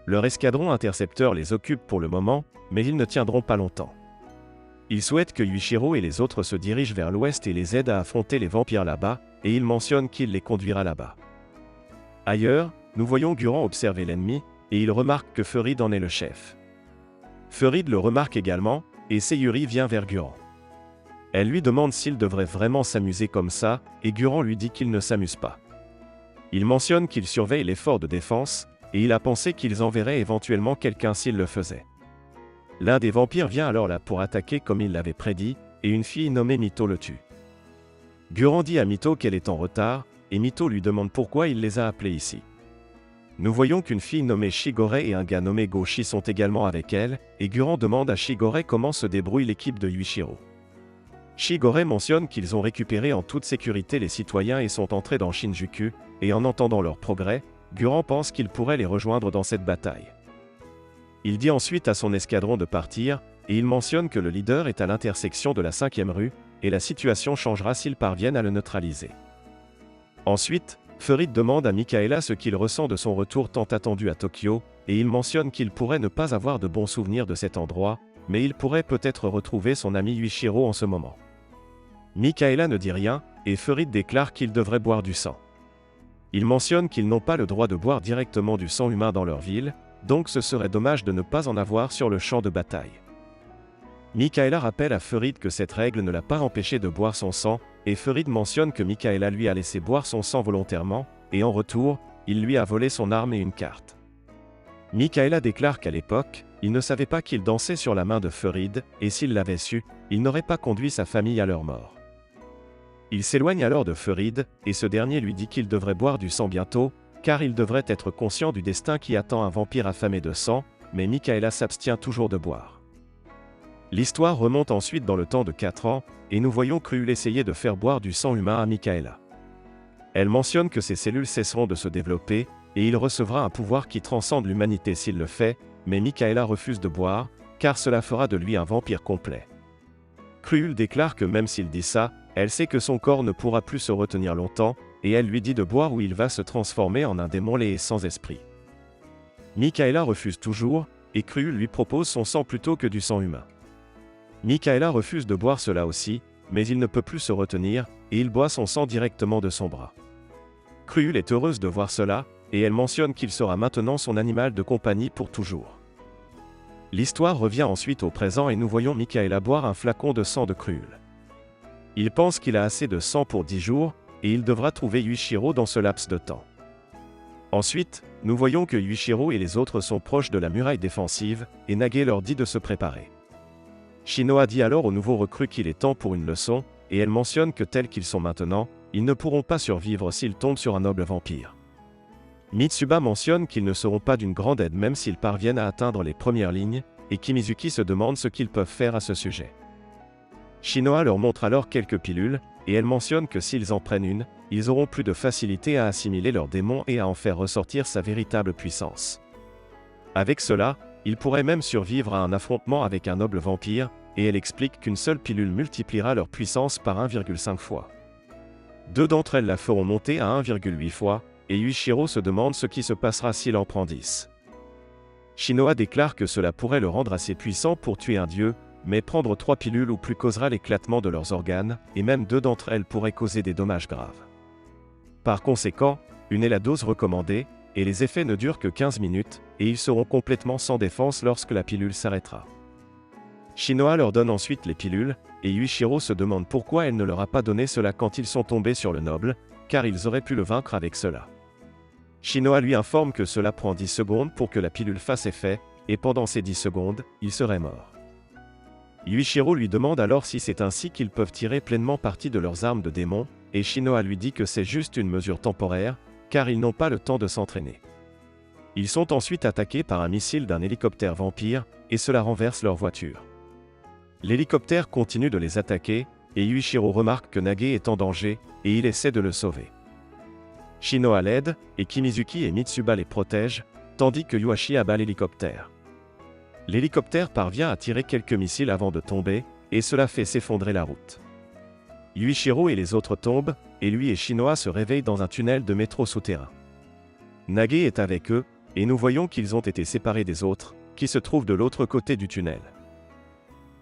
Leur escadron intercepteur les occupe pour le moment, mais ils ne tiendront pas longtemps. Ils souhaitent que Yuichiro et les autres se dirigent vers l'ouest et les aident à affronter les vampires là-bas, et il mentionne qu'il les conduira là-bas. Ailleurs, nous voyons Guran observer l'ennemi, et il remarque que Ferid en est le chef. Ferid le remarque également, et Sayuri vient vers Guran. Elle lui demande s'il devrait vraiment s'amuser comme ça, et Guran lui dit qu'il ne s'amuse pas. Il mentionne qu'il surveille l'effort de défense, et il a pensé qu'ils enverraient éventuellement quelqu'un s'il le faisait. L'un des vampires vient alors là pour attaquer comme il l'avait prédit, et une fille nommée Mito le tue. Guran dit à Mito qu'elle est en retard, et Mito lui demande pourquoi il les a appelés ici. Nous voyons qu'une fille nommée Shigore et un gars nommé Goshi sont également avec elle, et Guran demande à Shigore comment se débrouille l'équipe de Yuichiro. Shigore mentionne qu'ils ont récupéré en toute sécurité les citoyens et sont entrés dans Shinjuku, et en entendant leur progrès, Guran pense qu'il pourrait les rejoindre dans cette bataille. Il dit ensuite à son escadron de partir, et il mentionne que le leader est à l'intersection de la 5e rue, et la situation changera s'ils parviennent à le neutraliser. Ensuite, Ferid demande à Mikaela ce qu'il ressent de son retour tant attendu à Tokyo, et il mentionne qu'il pourrait ne pas avoir de bons souvenirs de cet endroit, mais il pourrait peut-être retrouver son ami Yuichiro en ce moment. Mikaela ne dit rien, et Ferid déclare qu'il devrait boire du sang. Il mentionne qu'ils n'ont pas le droit de boire directement du sang humain dans leur ville, donc ce serait dommage de ne pas en avoir sur le champ de bataille. Mikaela rappelle à Ferid que cette règle ne l'a pas empêché de boire son sang, et Ferid mentionne que Mikaela lui a laissé boire son sang volontairement, et en retour, il lui a volé son arme et une carte. Mikaela déclare qu'à l'époque, il ne savait pas qu'il dansait sur la main de Ferid, et s'il l'avait su, il n'aurait pas conduit sa famille à leur mort. Il s'éloigne alors de Ferid, et ce dernier lui dit qu'il devrait boire du sang bientôt, car il devrait être conscient du destin qui attend un vampire affamé de sang, mais Michaela s'abstient toujours de boire. L'histoire remonte ensuite dans le temps de 4 ans, et nous voyons Cruel essayer de faire boire du sang humain à Michaela. Elle mentionne que ses cellules cesseront de se développer, et il recevra un pouvoir qui transcende l'humanité s'il le fait, mais Michaela refuse de boire, car cela fera de lui un vampire complet. Cruel déclare que même s'il dit ça, elle sait que son corps ne pourra plus se retenir longtemps, et elle lui dit de boire ou il va se transformer en un démon laid et sans esprit. Michaela refuse toujours, et Cruel lui propose son sang plutôt que du sang humain. Michaela refuse de boire cela aussi, mais il ne peut plus se retenir, et il boit son sang directement de son bras. Cruel est heureuse de voir cela, et elle mentionne qu'il sera maintenant son animal de compagnie pour toujours. L'histoire revient ensuite au présent et nous voyons Michaela boire un flacon de sang de Cruel. Il pense qu'il a assez de sang pour 10 jours, et il devra trouver Yuichiro dans ce laps de temps. Ensuite, nous voyons que Yuichiro et les autres sont proches de la muraille défensive, et Nage leur dit de se préparer. Shinoa dit alors aux nouveaux recrues qu'il est temps pour une leçon, et elle mentionne que tels qu'ils sont maintenant, ils ne pourront pas survivre s'ils tombent sur un noble vampire. Mitsuba mentionne qu'ils ne seront pas d'une grande aide même s'ils parviennent à atteindre les premières lignes, et Kimizuki se demande ce qu'ils peuvent faire à ce sujet. Shinoa leur montre alors quelques pilules, et elle mentionne que s'ils en prennent une, ils auront plus de facilité à assimiler leurs démons et à en faire ressortir sa véritable puissance. Avec cela, ils pourraient même survivre à un affrontement avec un noble vampire, et elle explique qu'une seule pilule multipliera leur puissance par 1,5 fois. 2 d'entre elles la feront monter à 1,8 fois, et Yuichiro se demande ce qui se passera s'il en prend 10. Shinoa déclare que cela pourrait le rendre assez puissant pour tuer un dieu, mais prendre 3 pilules ou plus causera l'éclatement de leurs organes, et même 2 d'entre elles pourraient causer des dommages graves. Par conséquent, une est la dose recommandée, et les effets ne durent que 15 minutes, et ils seront complètement sans défense lorsque la pilule s'arrêtera. Shinoa leur donne ensuite les pilules, et Yuichiro se demande pourquoi elle ne leur a pas donné cela quand ils sont tombés sur le noble, car ils auraient pu le vaincre avec cela. Shinoa lui informe que cela prend 10 secondes pour que la pilule fasse effet, et pendant ces 10 secondes, il serait mort. Yuichiro lui demande alors si c'est ainsi qu'ils peuvent tirer pleinement parti de leurs armes de démon, et Shinoa lui dit que c'est juste une mesure temporaire, car ils n'ont pas le temps de s'entraîner. Ils sont ensuite attaqués par un missile d'un hélicoptère vampire, et cela renverse leur voiture. L'hélicoptère continue de les attaquer, et Yuichiro remarque que Nage est en danger, et il essaie de le sauver. Shinoa l'aide, et Kimizuki et Mitsuba les protègent, tandis que Yuashi abat l'hélicoptère. L'hélicoptère parvient à tirer quelques missiles avant de tomber, et cela fait s'effondrer la route. Yuichiro et les autres tombent, et lui et Shinoa se réveillent dans un tunnel de métro souterrain. Nage est avec eux, et nous voyons qu'ils ont été séparés des autres, qui se trouvent de l'autre côté du tunnel.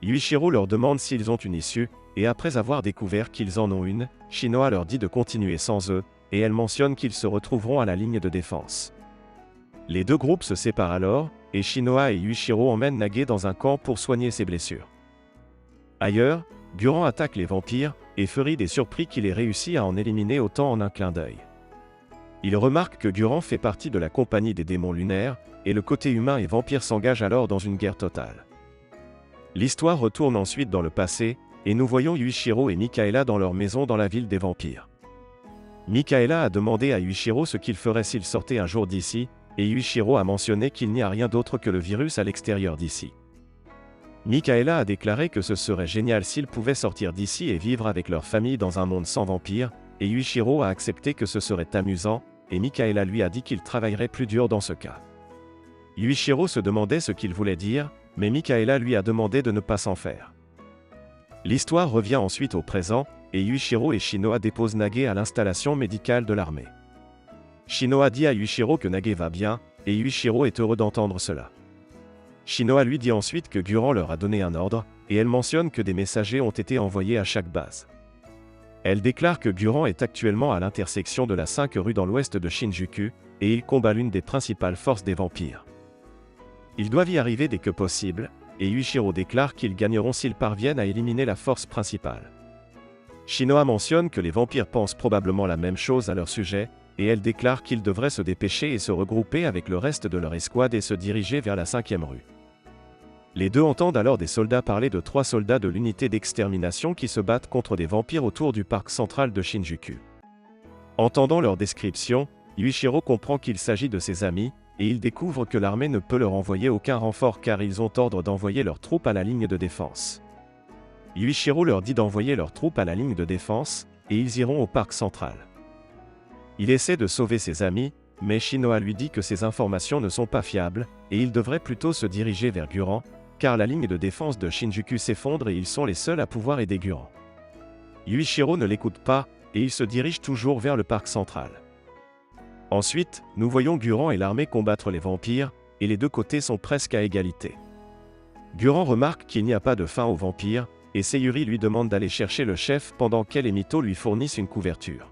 Yuichiro leur demande s'ils ont une issue, et après avoir découvert qu'ils en ont une, Shinoa leur dit de continuer sans eux, et elle mentionne qu'ils se retrouveront à la ligne de défense. Les deux groupes se séparent alors, et Shinoa et Yuichiro emmènent Nage dans un camp pour soigner ses blessures. Ailleurs, Guran attaque les vampires, et Ferid est surpris qu'il ait réussi à en éliminer autant en un clin d'œil. Il remarque que Guran fait partie de la compagnie des démons lunaires, et le côté humain et vampire s'engagent alors dans une guerre totale. L'histoire retourne ensuite dans le passé, et nous voyons Yuichiro et Michaela dans leur maison dans la ville des vampires. Michaela a demandé à Yuichiro ce qu'il ferait s'il sortait un jour d'ici, et Yuichiro a mentionné qu'il n'y a rien d'autre que le virus à l'extérieur d'ici. Michaela a déclaré que ce serait génial s'ils pouvaient sortir d'ici et vivre avec leur famille dans un monde sans vampires, et Yuichiro a accepté que ce serait amusant, et Michaela lui a dit qu'il travaillerait plus dur dans ce cas. Yuichiro se demandait ce qu'il voulait dire, mais Michaela lui a demandé de ne pas s'en faire. L'histoire revient ensuite au présent, et Yuichiro et Shinoa déposent Nage à l'installation médicale de l'armée. Shinoa dit à Yuichiro que Nage va bien, et Yuichiro est heureux d'entendre cela. Shinoa lui dit ensuite que Guran leur a donné un ordre, et elle mentionne que des messagers ont été envoyés à chaque base. Elle déclare que Guran est actuellement à l'intersection de la 5 rue dans l'ouest de Shinjuku, et il combat l'une des principales forces des vampires. Ils doivent y arriver dès que possible, et Yuichiro déclare qu'ils gagneront s'ils parviennent à éliminer la force principale. Shinoa mentionne que les vampires pensent probablement la même chose à leur sujet, et elle déclare qu'ils devraient se dépêcher et se regrouper avec le reste de leur escouade et se diriger vers la 5e rue. Les deux entendent alors des soldats parler de 3 soldats de l'unité d'extermination qui se battent contre des vampires autour du parc central de Shinjuku. Entendant leur description, Yuichiro comprend qu'il s'agit de ses amis, et il découvre que l'armée ne peut leur envoyer aucun renfort car ils ont ordre d'envoyer leurs troupes à la ligne de défense. Yuichiro leur dit d'envoyer leurs troupes à la ligne de défense, et ils iront au parc central. Il essaie de sauver ses amis, mais Shinoa lui dit que ces informations ne sont pas fiables, et il devrait plutôt se diriger vers Guran, car la ligne de défense de Shinjuku s'effondre et ils sont les seuls à pouvoir aider Guran. Yuichiro ne l'écoute pas, et il se dirige toujours vers le parc central. Ensuite, nous voyons Guran et l'armée combattre les vampires, et les deux côtés sont presque à égalité. Guran remarque qu'il n'y a pas de fin aux vampires, et Sayuri lui demande d'aller chercher le chef pendant qu'elle et Mito lui fournissent une couverture.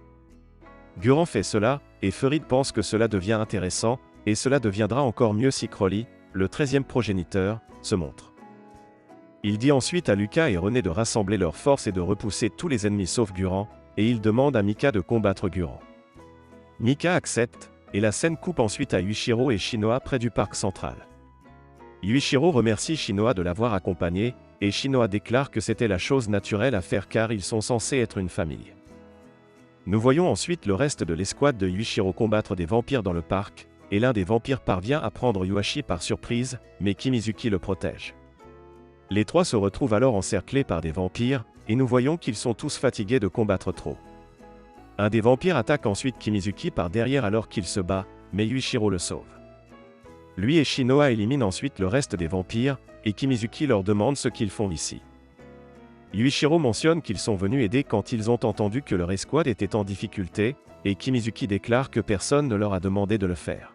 Guran fait cela, et Furid pense que cela devient intéressant, et cela deviendra encore mieux si Crowley, le 13e progéniteur, se montre. Il dit ensuite à Luca et René de rassembler leurs forces et de repousser tous les ennemis sauf Guran, et il demande à Mika de combattre Guran. Mika accepte, et la scène coupe ensuite à Yuichiro et Shinoa près du parc central. Yuichiro remercie Shinoa de l'avoir accompagné, et Shinoa déclare que c'était la chose naturelle à faire car ils sont censés être une famille. Nous voyons ensuite le reste de l'escouade de Yuichiro combattre des vampires dans le parc, et l'un des vampires parvient à prendre Yuashi par surprise, mais Kimizuki le protège. Les trois se retrouvent alors encerclés par des vampires, et nous voyons qu'ils sont tous fatigués de combattre trop. Un des vampires attaque ensuite Kimizuki par derrière alors qu'il se bat, mais Yuichiro le sauve. Lui et Shinoa éliminent ensuite le reste des vampires, et Kimizuki leur demande ce qu'ils font ici. Yuichiro mentionne qu'ils sont venus aider quand ils ont entendu que leur escouade était en difficulté, et Kimizuki déclare que personne ne leur a demandé de le faire.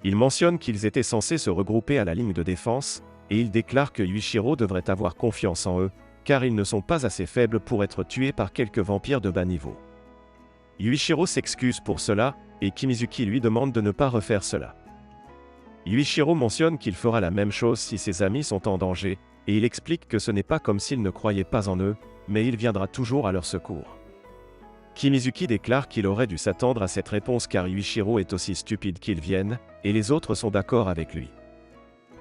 Il mentionne qu'ils étaient censés se regrouper à la ligne de défense, et il déclare que Yuichiro devrait avoir confiance en eux, car ils ne sont pas assez faibles pour être tués par quelques vampires de bas niveau. Yuichiro s'excuse pour cela, et Kimizuki lui demande de ne pas refaire cela. Yuichiro mentionne qu'il fera la même chose si ses amis sont en danger, et il explique que ce n'est pas comme s'il ne croyait pas en eux, mais il viendra toujours à leur secours. Kimizuki déclare qu'il aurait dû s'attendre à cette réponse car Yuichiro est aussi stupide qu'il vienne, et les autres sont d'accord avec lui.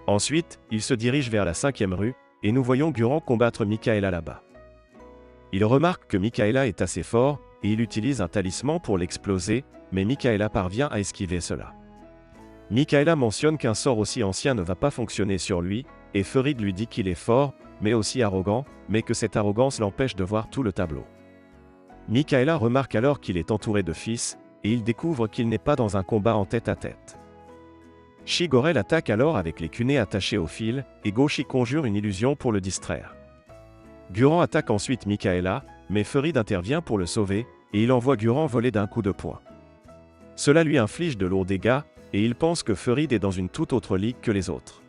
Ensuite, il se dirige vers la 5e rue, et nous voyons Guran combattre Mikaela là-bas. Il remarque que Mikaela est assez fort, et il utilise un talisman pour l'exploser, mais Mikaela parvient à esquiver cela. Mikaela mentionne qu'un sort aussi ancien ne va pas fonctionner sur lui, et Furid lui dit qu'il est fort, mais aussi arrogant, mais que cette arrogance l'empêche de voir tout le tableau. Mikaela remarque alors qu'il est entouré de fils, et il découvre qu'il n'est pas dans un combat en tête-à-tête. Shigorel attaque alors avec les kunais attachés au fil, et Goshi conjure une illusion pour le distraire. Guran attaque ensuite Mikaela, mais Furid intervient pour le sauver, et il envoie Guran voler d'un coup de poing. Cela lui inflige de lourds dégâts, et il pense que Furid est dans une toute autre ligue que les autres.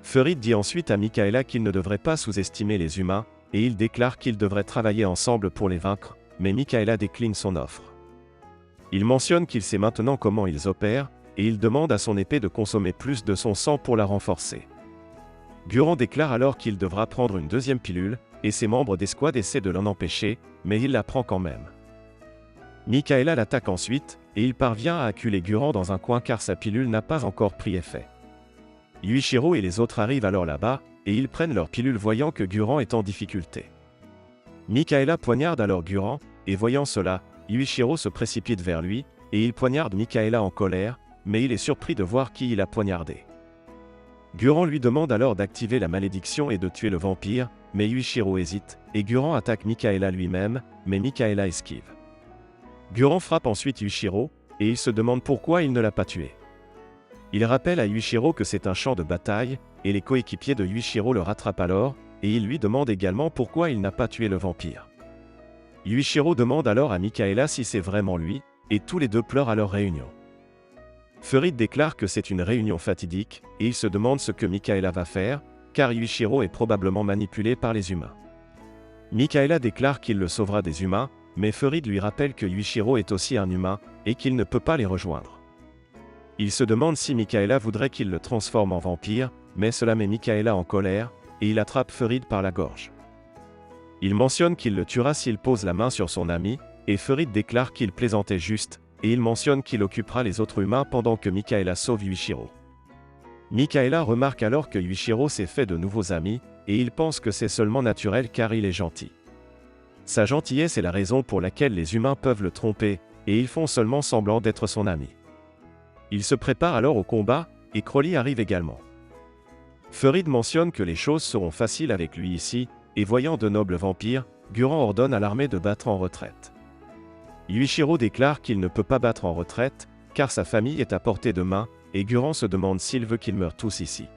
Furid dit ensuite à Mikaela qu'il ne devrait pas sous-estimer les humains, et il déclare qu'ils devraient travailler ensemble pour les vaincre, mais Mikaela décline son offre. Il mentionne qu'il sait maintenant comment ils opèrent, et il demande à son épée de consommer plus de son sang pour la renforcer. Guran déclare alors qu'il devra prendre une 2e pilule, et ses membres d'escouade essaient de l'en empêcher, mais il la prend quand même. Mikaela l'attaque ensuite, et il parvient à acculer Guran dans un coin car sa pilule n'a pas encore pris effet. Yuichiro et les autres arrivent alors là-bas, et ils prennent leur pilule voyant que Guran est en difficulté. Mikaela poignarde alors Guran, et voyant cela, Yuichiro se précipite vers lui, et il poignarde Mikaela en colère, mais il est surpris de voir qui il a poignardé. Guran lui demande alors d'activer la malédiction et de tuer le vampire, mais Yuichiro hésite, et Guran attaque Mikaela lui-même, mais Mikaela esquive. Guran frappe ensuite Yuichiro, et il se demande pourquoi il ne l'a pas tué. Il rappelle à Yuichiro que c'est un champ de bataille, et les coéquipiers de Yuichiro le rattrapent alors, et il lui demande également pourquoi il n'a pas tué le vampire. Yuichiro demande alors à Mikaela si c'est vraiment lui, et tous les deux pleurent à leur réunion. Furid déclare que c'est une réunion fatidique, et il se demande ce que Mikaela va faire, car Yuichiro est probablement manipulé par les humains. Mikaela déclare qu'il le sauvera des humains, mais Furid lui rappelle que Yuichiro est aussi un humain, et qu'il ne peut pas les rejoindre. Il se demande si Mikaela voudrait qu'il le transforme en vampire, mais cela met Mikaela en colère, et il attrape Furid par la gorge. Il mentionne qu'il le tuera s'il pose la main sur son ami, et Furid déclare qu'il plaisantait juste, et il mentionne qu'il occupera les autres humains pendant que Mikaela sauve Yuichiro. Mikaela remarque alors que Yuichiro s'est fait de nouveaux amis, et il pense que c'est seulement naturel car il est gentil. Sa gentillesse est la raison pour laquelle les humains peuvent le tromper, et ils font seulement semblant d'être son ami. Il se prépare alors au combat, et Crowley arrive également. Ferid mentionne que les choses seront faciles avec lui ici, et voyant de nobles vampires, Guran ordonne à l'armée de battre en retraite. Yuichiro déclare qu'il ne peut pas battre en retraite, car sa famille est à portée de main, et Guran se demande s'il veut qu'ils meurent tous ici.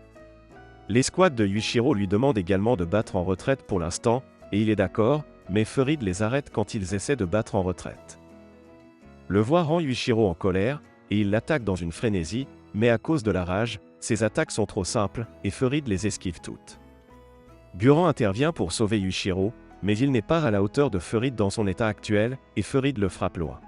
L'escouade de Yuichiro lui demande également de battre en retraite pour l'instant, et il est d'accord, mais Ferid les arrête quand ils essaient de battre en retraite. Le voix rend Yuichiro en colère, et il l'attaque dans une frénésie, mais à cause de la rage, ses attaques sont trop simples, et Ferid les esquive toutes. Guran intervient pour sauver Yuichiro, mais il n'est pas à la hauteur de Ferid dans son état actuel, et Ferid le frappe loin.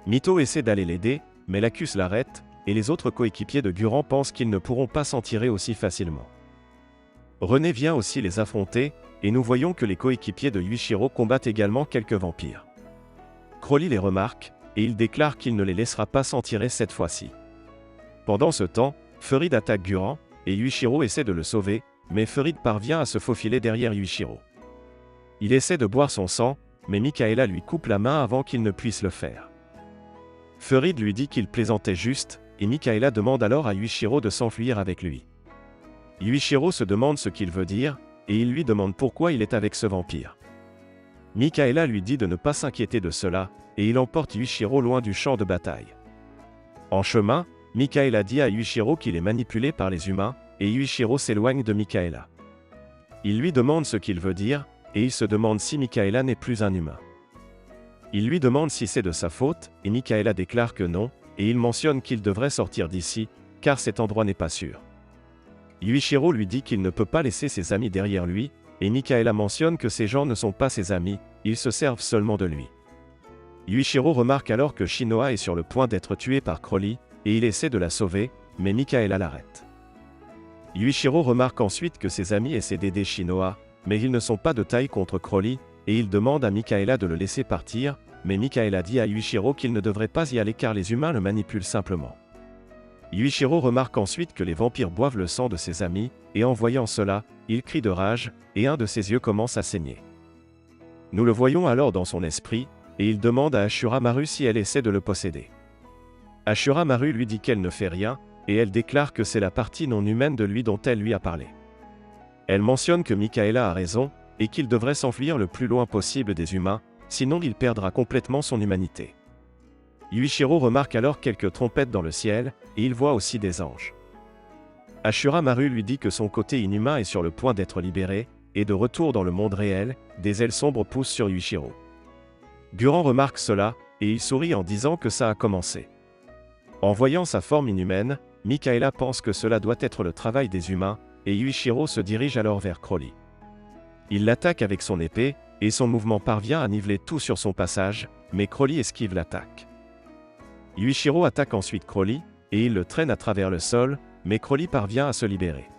Mito essaie d'aller l'aider, mais Lacus l'arrête, et les autres coéquipiers de Guran pensent qu'ils ne pourront pas s'en tirer aussi facilement. René vient aussi les affronter, et nous voyons que les coéquipiers de Yuichiro combattent également quelques vampires. Crowley les remarque, et il déclare qu'il ne les laissera pas s'en tirer cette fois-ci. Pendant ce temps, Ferid attaque Guran, et Yuichiro essaie de le sauver, mais Ferid parvient à se faufiler derrière Yuichiro. Il essaie de boire son sang, mais Mikaela lui coupe la main avant qu'il ne puisse le faire. Ferid lui dit qu'il plaisantait juste, et Mikaela demande alors à Yuichiro de s'enfuir avec lui. Yuichiro se demande ce qu'il veut dire, et il lui demande pourquoi il est avec ce vampire. Mikaela lui dit de ne pas s'inquiéter de cela, et il emporte Yuichiro loin du champ de bataille. En chemin, Mikaela dit à Yuichiro qu'il est manipulé par les humains, et Yuichiro s'éloigne de Mikaela. Il lui demande ce qu'il veut dire, et il se demande si Mikaela n'est plus un humain. Il lui demande si c'est de sa faute, et Mikaela déclare que non, et il mentionne qu'il devrait sortir d'ici, car cet endroit n'est pas sûr. Yuichiro lui dit qu'il ne peut pas laisser ses amis derrière lui, et Mikaela mentionne que ces gens ne sont pas ses amis, ils se servent seulement de lui. Yuichiro remarque alors que Shinoa est sur le point d'être tuée par Crowley, et il essaie de la sauver, mais Mikaela l'arrête. Yuichiro remarque ensuite que ses amis essaient d'aider Shinoa, mais ils ne sont pas de taille contre Crowley, et il demande à Mikaela de le laisser partir, mais Mikaela dit à Yuichiro qu'il ne devrait pas y aller car les humains le manipulent simplement. Yuichiro remarque ensuite que les vampires boivent le sang de ses amis, et en voyant cela, il crie de rage, et un de ses yeux commence à saigner. Nous le voyons alors dans son esprit, et il demande à Ashura Maru si elle essaie de le posséder. Ashura Maru lui dit qu'elle ne fait rien, et elle déclare que c'est la partie non humaine de lui dont elle lui a parlé. Elle mentionne que Mikaela a raison, et qu'il devrait s'enfuir le plus loin possible des humains, sinon il perdra complètement son humanité. Yuichiro remarque alors quelques trompettes dans le ciel, et il voit aussi des anges. Ashura Maru lui dit que son côté inhumain est sur le point d'être libéré, et de retour dans le monde réel, des ailes sombres poussent sur Yuichiro. Guran remarque cela, et il sourit en disant que ça a commencé. En voyant sa forme inhumaine, Mikaela pense que cela doit être le travail des humains, et Yuichiro se dirige alors vers Crowley. Il l'attaque avec son épée, et son mouvement parvient à niveler tout sur son passage, mais Crowley esquive l'attaque. Yuichiro attaque ensuite Crowley, et il le traîne à travers le sol, mais Crowley parvient à se libérer.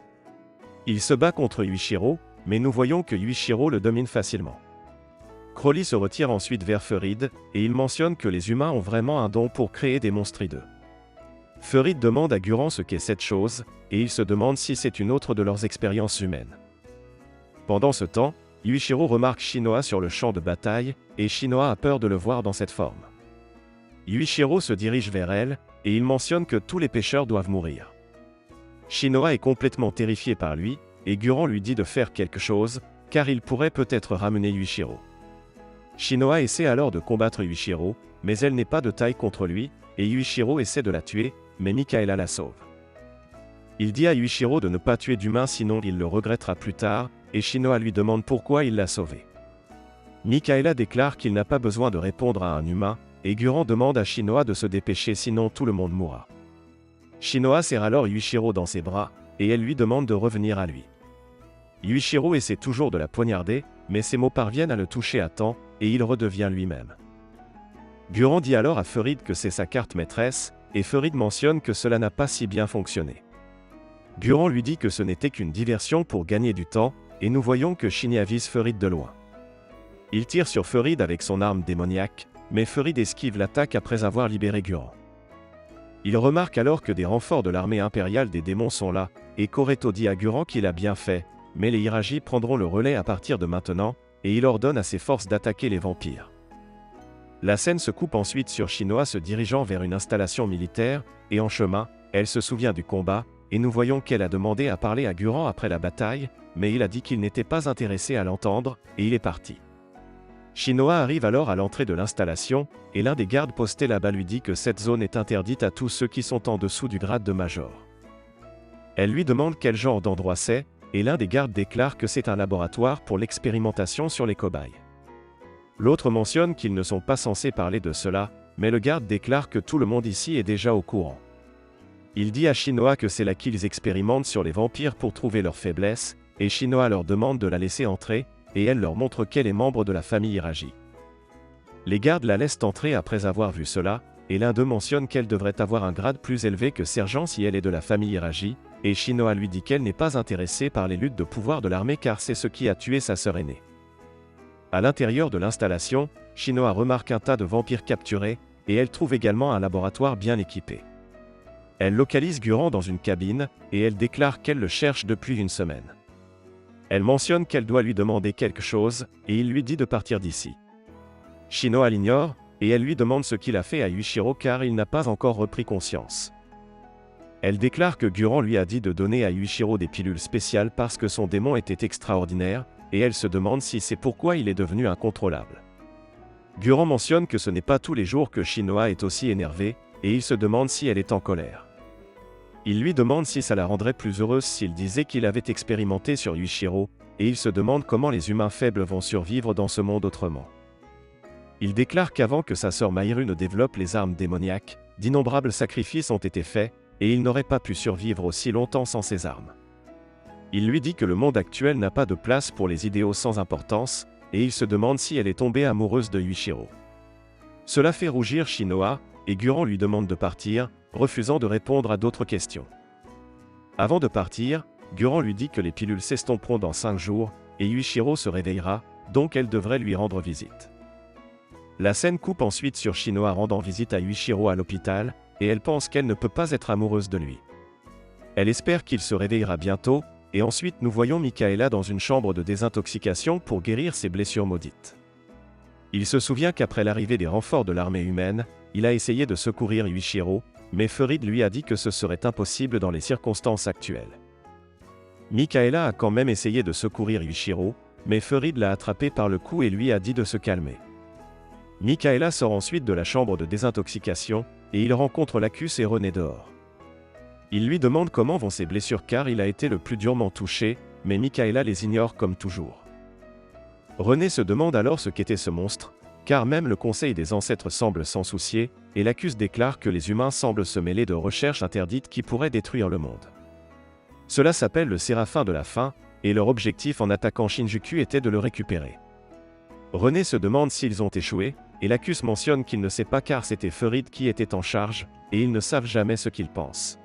Il se bat contre Yuichiro, mais nous voyons que Yuichiro le domine facilement. Crowley se retire ensuite vers Ferid, et il mentionne que les humains ont vraiment un don pour créer des monstres hideux. Ferid demande à Guran ce qu'est cette chose, et il se demande si c'est une autre de leurs expériences humaines. Pendant ce temps, Yuichiro remarque Shinoa sur le champ de bataille, et Shinoa a peur de le voir dans cette forme. Yuichiro se dirige vers elle, et il mentionne que tous les pêcheurs doivent mourir. Shinoa est complètement terrifié par lui, et Guran lui dit de faire quelque chose, car il pourrait peut-être ramener Yuichiro. Shinoa essaie alors de combattre Yuichiro, mais elle n'est pas de taille contre lui, et Yuichiro essaie de la tuer, mais Mikaela la sauve. Il dit à Yuichiro de ne pas tuer d'humain sinon il le regrettera plus tard, et Shinoa lui demande pourquoi il l'a sauvé. Mikaela déclare qu'il n'a pas besoin de répondre à un humain, et Guran demande à Shinoa de se dépêcher sinon tout le monde mourra. Shinoa serre alors Yuichiro dans ses bras, et elle lui demande de revenir à lui. Yuichiro essaie toujours de la poignarder, mais ses mots parviennent à le toucher à temps, et il redevient lui-même. Guran dit alors à Ferid que c'est sa carte maîtresse, et Ferid mentionne que cela n'a pas si bien fonctionné. Guran lui dit que ce n'était qu'une diversion pour gagner du temps, et nous voyons que Shinny avise Ferid de loin. Il tire sur Ferid avec son arme démoniaque, mais Ferid esquive l'attaque après avoir libéré Guran. Il remarque alors que des renforts de l'armée impériale des démons sont là, et Koreto dit à Guran qu'il a bien fait, mais les Hiraji prendront le relais à partir de maintenant, et il ordonne à ses forces d'attaquer les vampires. La scène se coupe ensuite sur Shinoa se dirigeant vers une installation militaire, et en chemin, elle se souvient du combat, et nous voyons qu'elle a demandé à parler à Guran après la bataille, mais il a dit qu'il n'était pas intéressé à l'entendre, et il est parti. Shinoa arrive alors à l'entrée de l'installation, et l'un des gardes postés là-bas lui dit que cette zone est interdite à tous ceux qui sont en dessous du grade de major. Elle lui demande quel genre d'endroit c'est, et l'un des gardes déclare que c'est un laboratoire pour l'expérimentation sur les cobayes. L'autre mentionne qu'ils ne sont pas censés parler de cela, mais le garde déclare que tout le monde ici est déjà au courant. Il dit à Shinoa que c'est là qu'ils expérimentent sur les vampires pour trouver leurs faiblesses, et Shinoa leur demande de la laisser entrer, et elle leur montre qu'elle est membre de la famille Hiraji. Les gardes la laissent entrer après avoir vu cela, et l'un d'eux mentionne qu'elle devrait avoir un grade plus élevé que sergent si elle est de la famille Hiraji, et Shinoa lui dit qu'elle n'est pas intéressée par les luttes de pouvoir de l'armée car c'est ce qui a tué sa sœur aînée. À l'intérieur de l'installation, Shinoa remarque un tas de vampires capturés, et elle trouve également un laboratoire bien équipé. Elle localise Guran dans une cabine, et elle déclare qu'elle le cherche depuis une semaine. Elle mentionne qu'elle doit lui demander quelque chose, et il lui dit de partir d'ici. Shinoa l'ignore, et elle lui demande ce qu'il a fait à Yuichiro car il n'a pas encore repris conscience. Elle déclare que Guran lui a dit de donner à Yuichiro des pilules spéciales parce que son démon était extraordinaire, et elle se demande si c'est pourquoi il est devenu incontrôlable. Guran mentionne que ce n'est pas tous les jours que Shinoa est aussi énervée, et il se demande si elle est en colère. Il lui demande si ça la rendrait plus heureuse s'il disait qu'il avait expérimenté sur Yuichiro, et il se demande comment les humains faibles vont survivre dans ce monde autrement. Il déclare qu'avant que sa sœur Mahiru ne développe les armes démoniaques, d'innombrables sacrifices ont été faits, et il n'aurait pas pu survivre aussi longtemps sans ces armes. Il lui dit que le monde actuel n'a pas de place pour les idéaux sans importance, et il se demande si elle est tombée amoureuse de Yuichiro. Cela fait rougir Shinoa, et Guran lui demande de partir, refusant de répondre à d'autres questions. Avant de partir, Guran lui dit que les pilules s'estomperont dans 5 jours, et Yuichiro se réveillera, donc elle devrait lui rendre visite. La scène coupe ensuite sur Shinoa rendant visite à Yuichiro à l'hôpital, et elle pense qu'elle ne peut pas être amoureuse de lui. Elle espère qu'il se réveillera bientôt, et ensuite nous voyons Mikaela dans une chambre de désintoxication pour guérir ses blessures maudites. Il se souvient qu'après l'arrivée des renforts de l'armée humaine, il a essayé de secourir Yuichiro, mais Ferid lui a dit que ce serait impossible dans les circonstances actuelles. Mikaela a quand même essayé de secourir Yuichiro, mais Ferid l'a attrapé par le cou et lui a dit de se calmer. Mikaela sort ensuite de la chambre de désintoxication, et il rencontre Lacus et René dehors. Il lui demande comment vont ses blessures car il a été le plus durement touché, mais Mikaela les ignore comme toujours. René se demande alors ce qu'était ce monstre, car même le conseil des ancêtres semble s'en soucier, et Lacus déclare que les humains semblent se mêler de recherches interdites qui pourraient détruire le monde. Cela s'appelle le Séraphin de la Faim, et leur objectif en attaquant Shinjuku était de le récupérer. René se demande s'ils ont échoué, et Lacus mentionne qu'il ne sait pas car c'était Ferid qui était en charge, et ils ne savent jamais ce qu'ils pensent.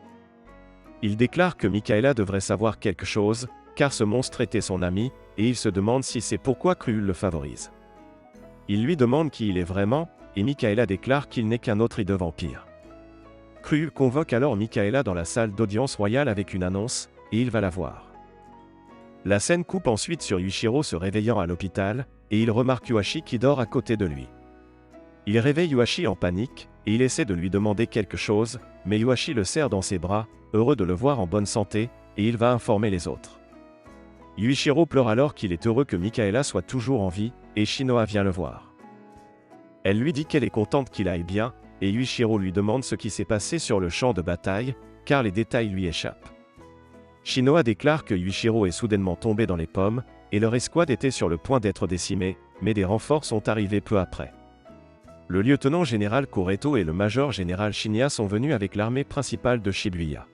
Il déclare que Mikaela devrait savoir quelque chose, car ce monstre était son ami, et il se demande si c'est pourquoi Kruul le favorise. Il lui demande qui il est vraiment, et Mikaela déclare qu'il n'est qu'un autre de vampire. Kruul convoque alors Mikaela dans la salle d'audience royale avec une annonce, et il va la voir. La scène coupe ensuite sur Yuichiro se réveillant à l'hôpital, et il remarque Yuashi qui dort à côté de lui. Il réveille Yuashi en panique, et il essaie de lui demander quelque chose, mais Yuashi le serre dans ses bras, heureux de le voir en bonne santé, et il va informer les autres. Yuichiro pleure alors qu'il est heureux que Mikaela soit toujours en vie, et Shinoa vient le voir. Elle lui dit qu'elle est contente qu'il aille bien, et Yuichiro lui demande ce qui s'est passé sur le champ de bataille, car les détails lui échappent. Shinoa déclare que Yuichiro est soudainement tombé dans les pommes, et leur escouade était sur le point d'être décimée, mais des renforts sont arrivés peu après. Le lieutenant général Koreto et le major général Shinya sont venus avec l'armée principale de Shibuya.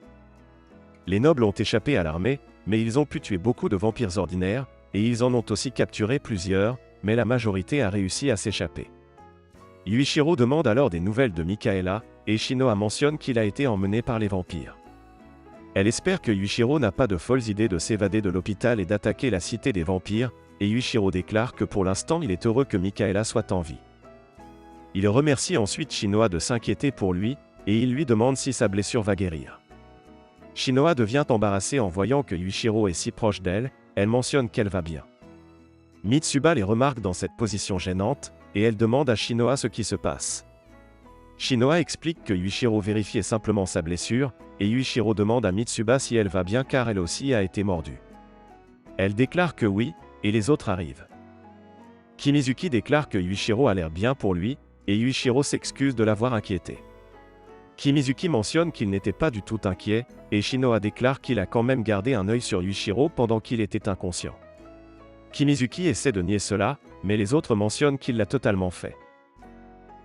Les nobles ont échappé à l'armée, mais ils ont pu tuer beaucoup de vampires ordinaires, et ils en ont aussi capturé plusieurs, mais la majorité a réussi à s'échapper. Yuichiro demande alors des nouvelles de Mikaela, et Shinoa mentionne qu'il a été emmené par les vampires. Elle espère que Yuichiro n'a pas de folles idées de s'évader de l'hôpital et d'attaquer la cité des vampires, et Yuichiro déclare que pour l'instant il est heureux que Mikaela soit en vie. Il remercie ensuite Shinoa de s'inquiéter pour lui, et il lui demande si sa blessure va guérir. Shinoa devient embarrassée en voyant que Yuichiro est si proche d'elle, elle mentionne qu'elle va bien. Mitsuba les remarque dans cette position gênante, et elle demande à Shinoa ce qui se passe. Shinoa explique que Yuichiro vérifiait simplement sa blessure, et Yuichiro demande à Mitsuba si elle va bien car elle aussi a été mordue. Elle déclare que oui, et les autres arrivent. Kimizuki déclare que Yuichiro a l'air bien pour lui, et Yuichiro s'excuse de l'avoir inquiété. Kimizuki mentionne qu'il n'était pas du tout inquiet, et Shinoa déclare qu'il a quand même gardé un œil sur Yuichiro pendant qu'il était inconscient. Kimizuki essaie de nier cela, mais les autres mentionnent qu'il l'a totalement fait.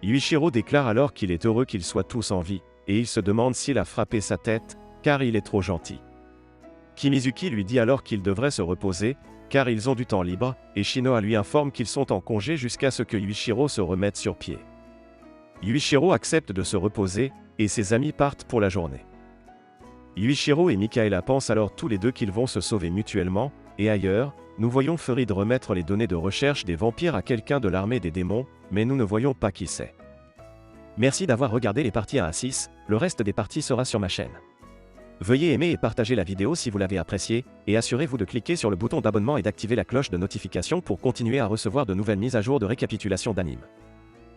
Yuichiro déclare alors qu'il est heureux qu'ils soient tous en vie, et il se demande s'il a frappé sa tête, car il est trop gentil. Kimizuki lui dit alors qu'il devrait se reposer, car ils ont du temps libre, et Shinoa lui informe qu'ils sont en congé jusqu'à ce que Yuichiro se remette sur pied. Yuichiro accepte de se reposer, et ses amis partent pour la journée. Yuichiro et Mikaela pensent alors tous les deux qu'ils vont se sauver mutuellement, et ailleurs, nous voyons Furid remettre les données de recherche des vampires à quelqu'un de l'armée des démons, mais nous ne voyons pas qui c'est. Merci d'avoir regardé les parties 1 à 6, le reste des parties sera sur ma chaîne. Veuillez aimer et partager la vidéo si vous l'avez appréciée, et assurez-vous de cliquer sur le bouton d'abonnement et d'activer la cloche de notification pour continuer à recevoir de nouvelles mises à jour de récapitulation d'animes.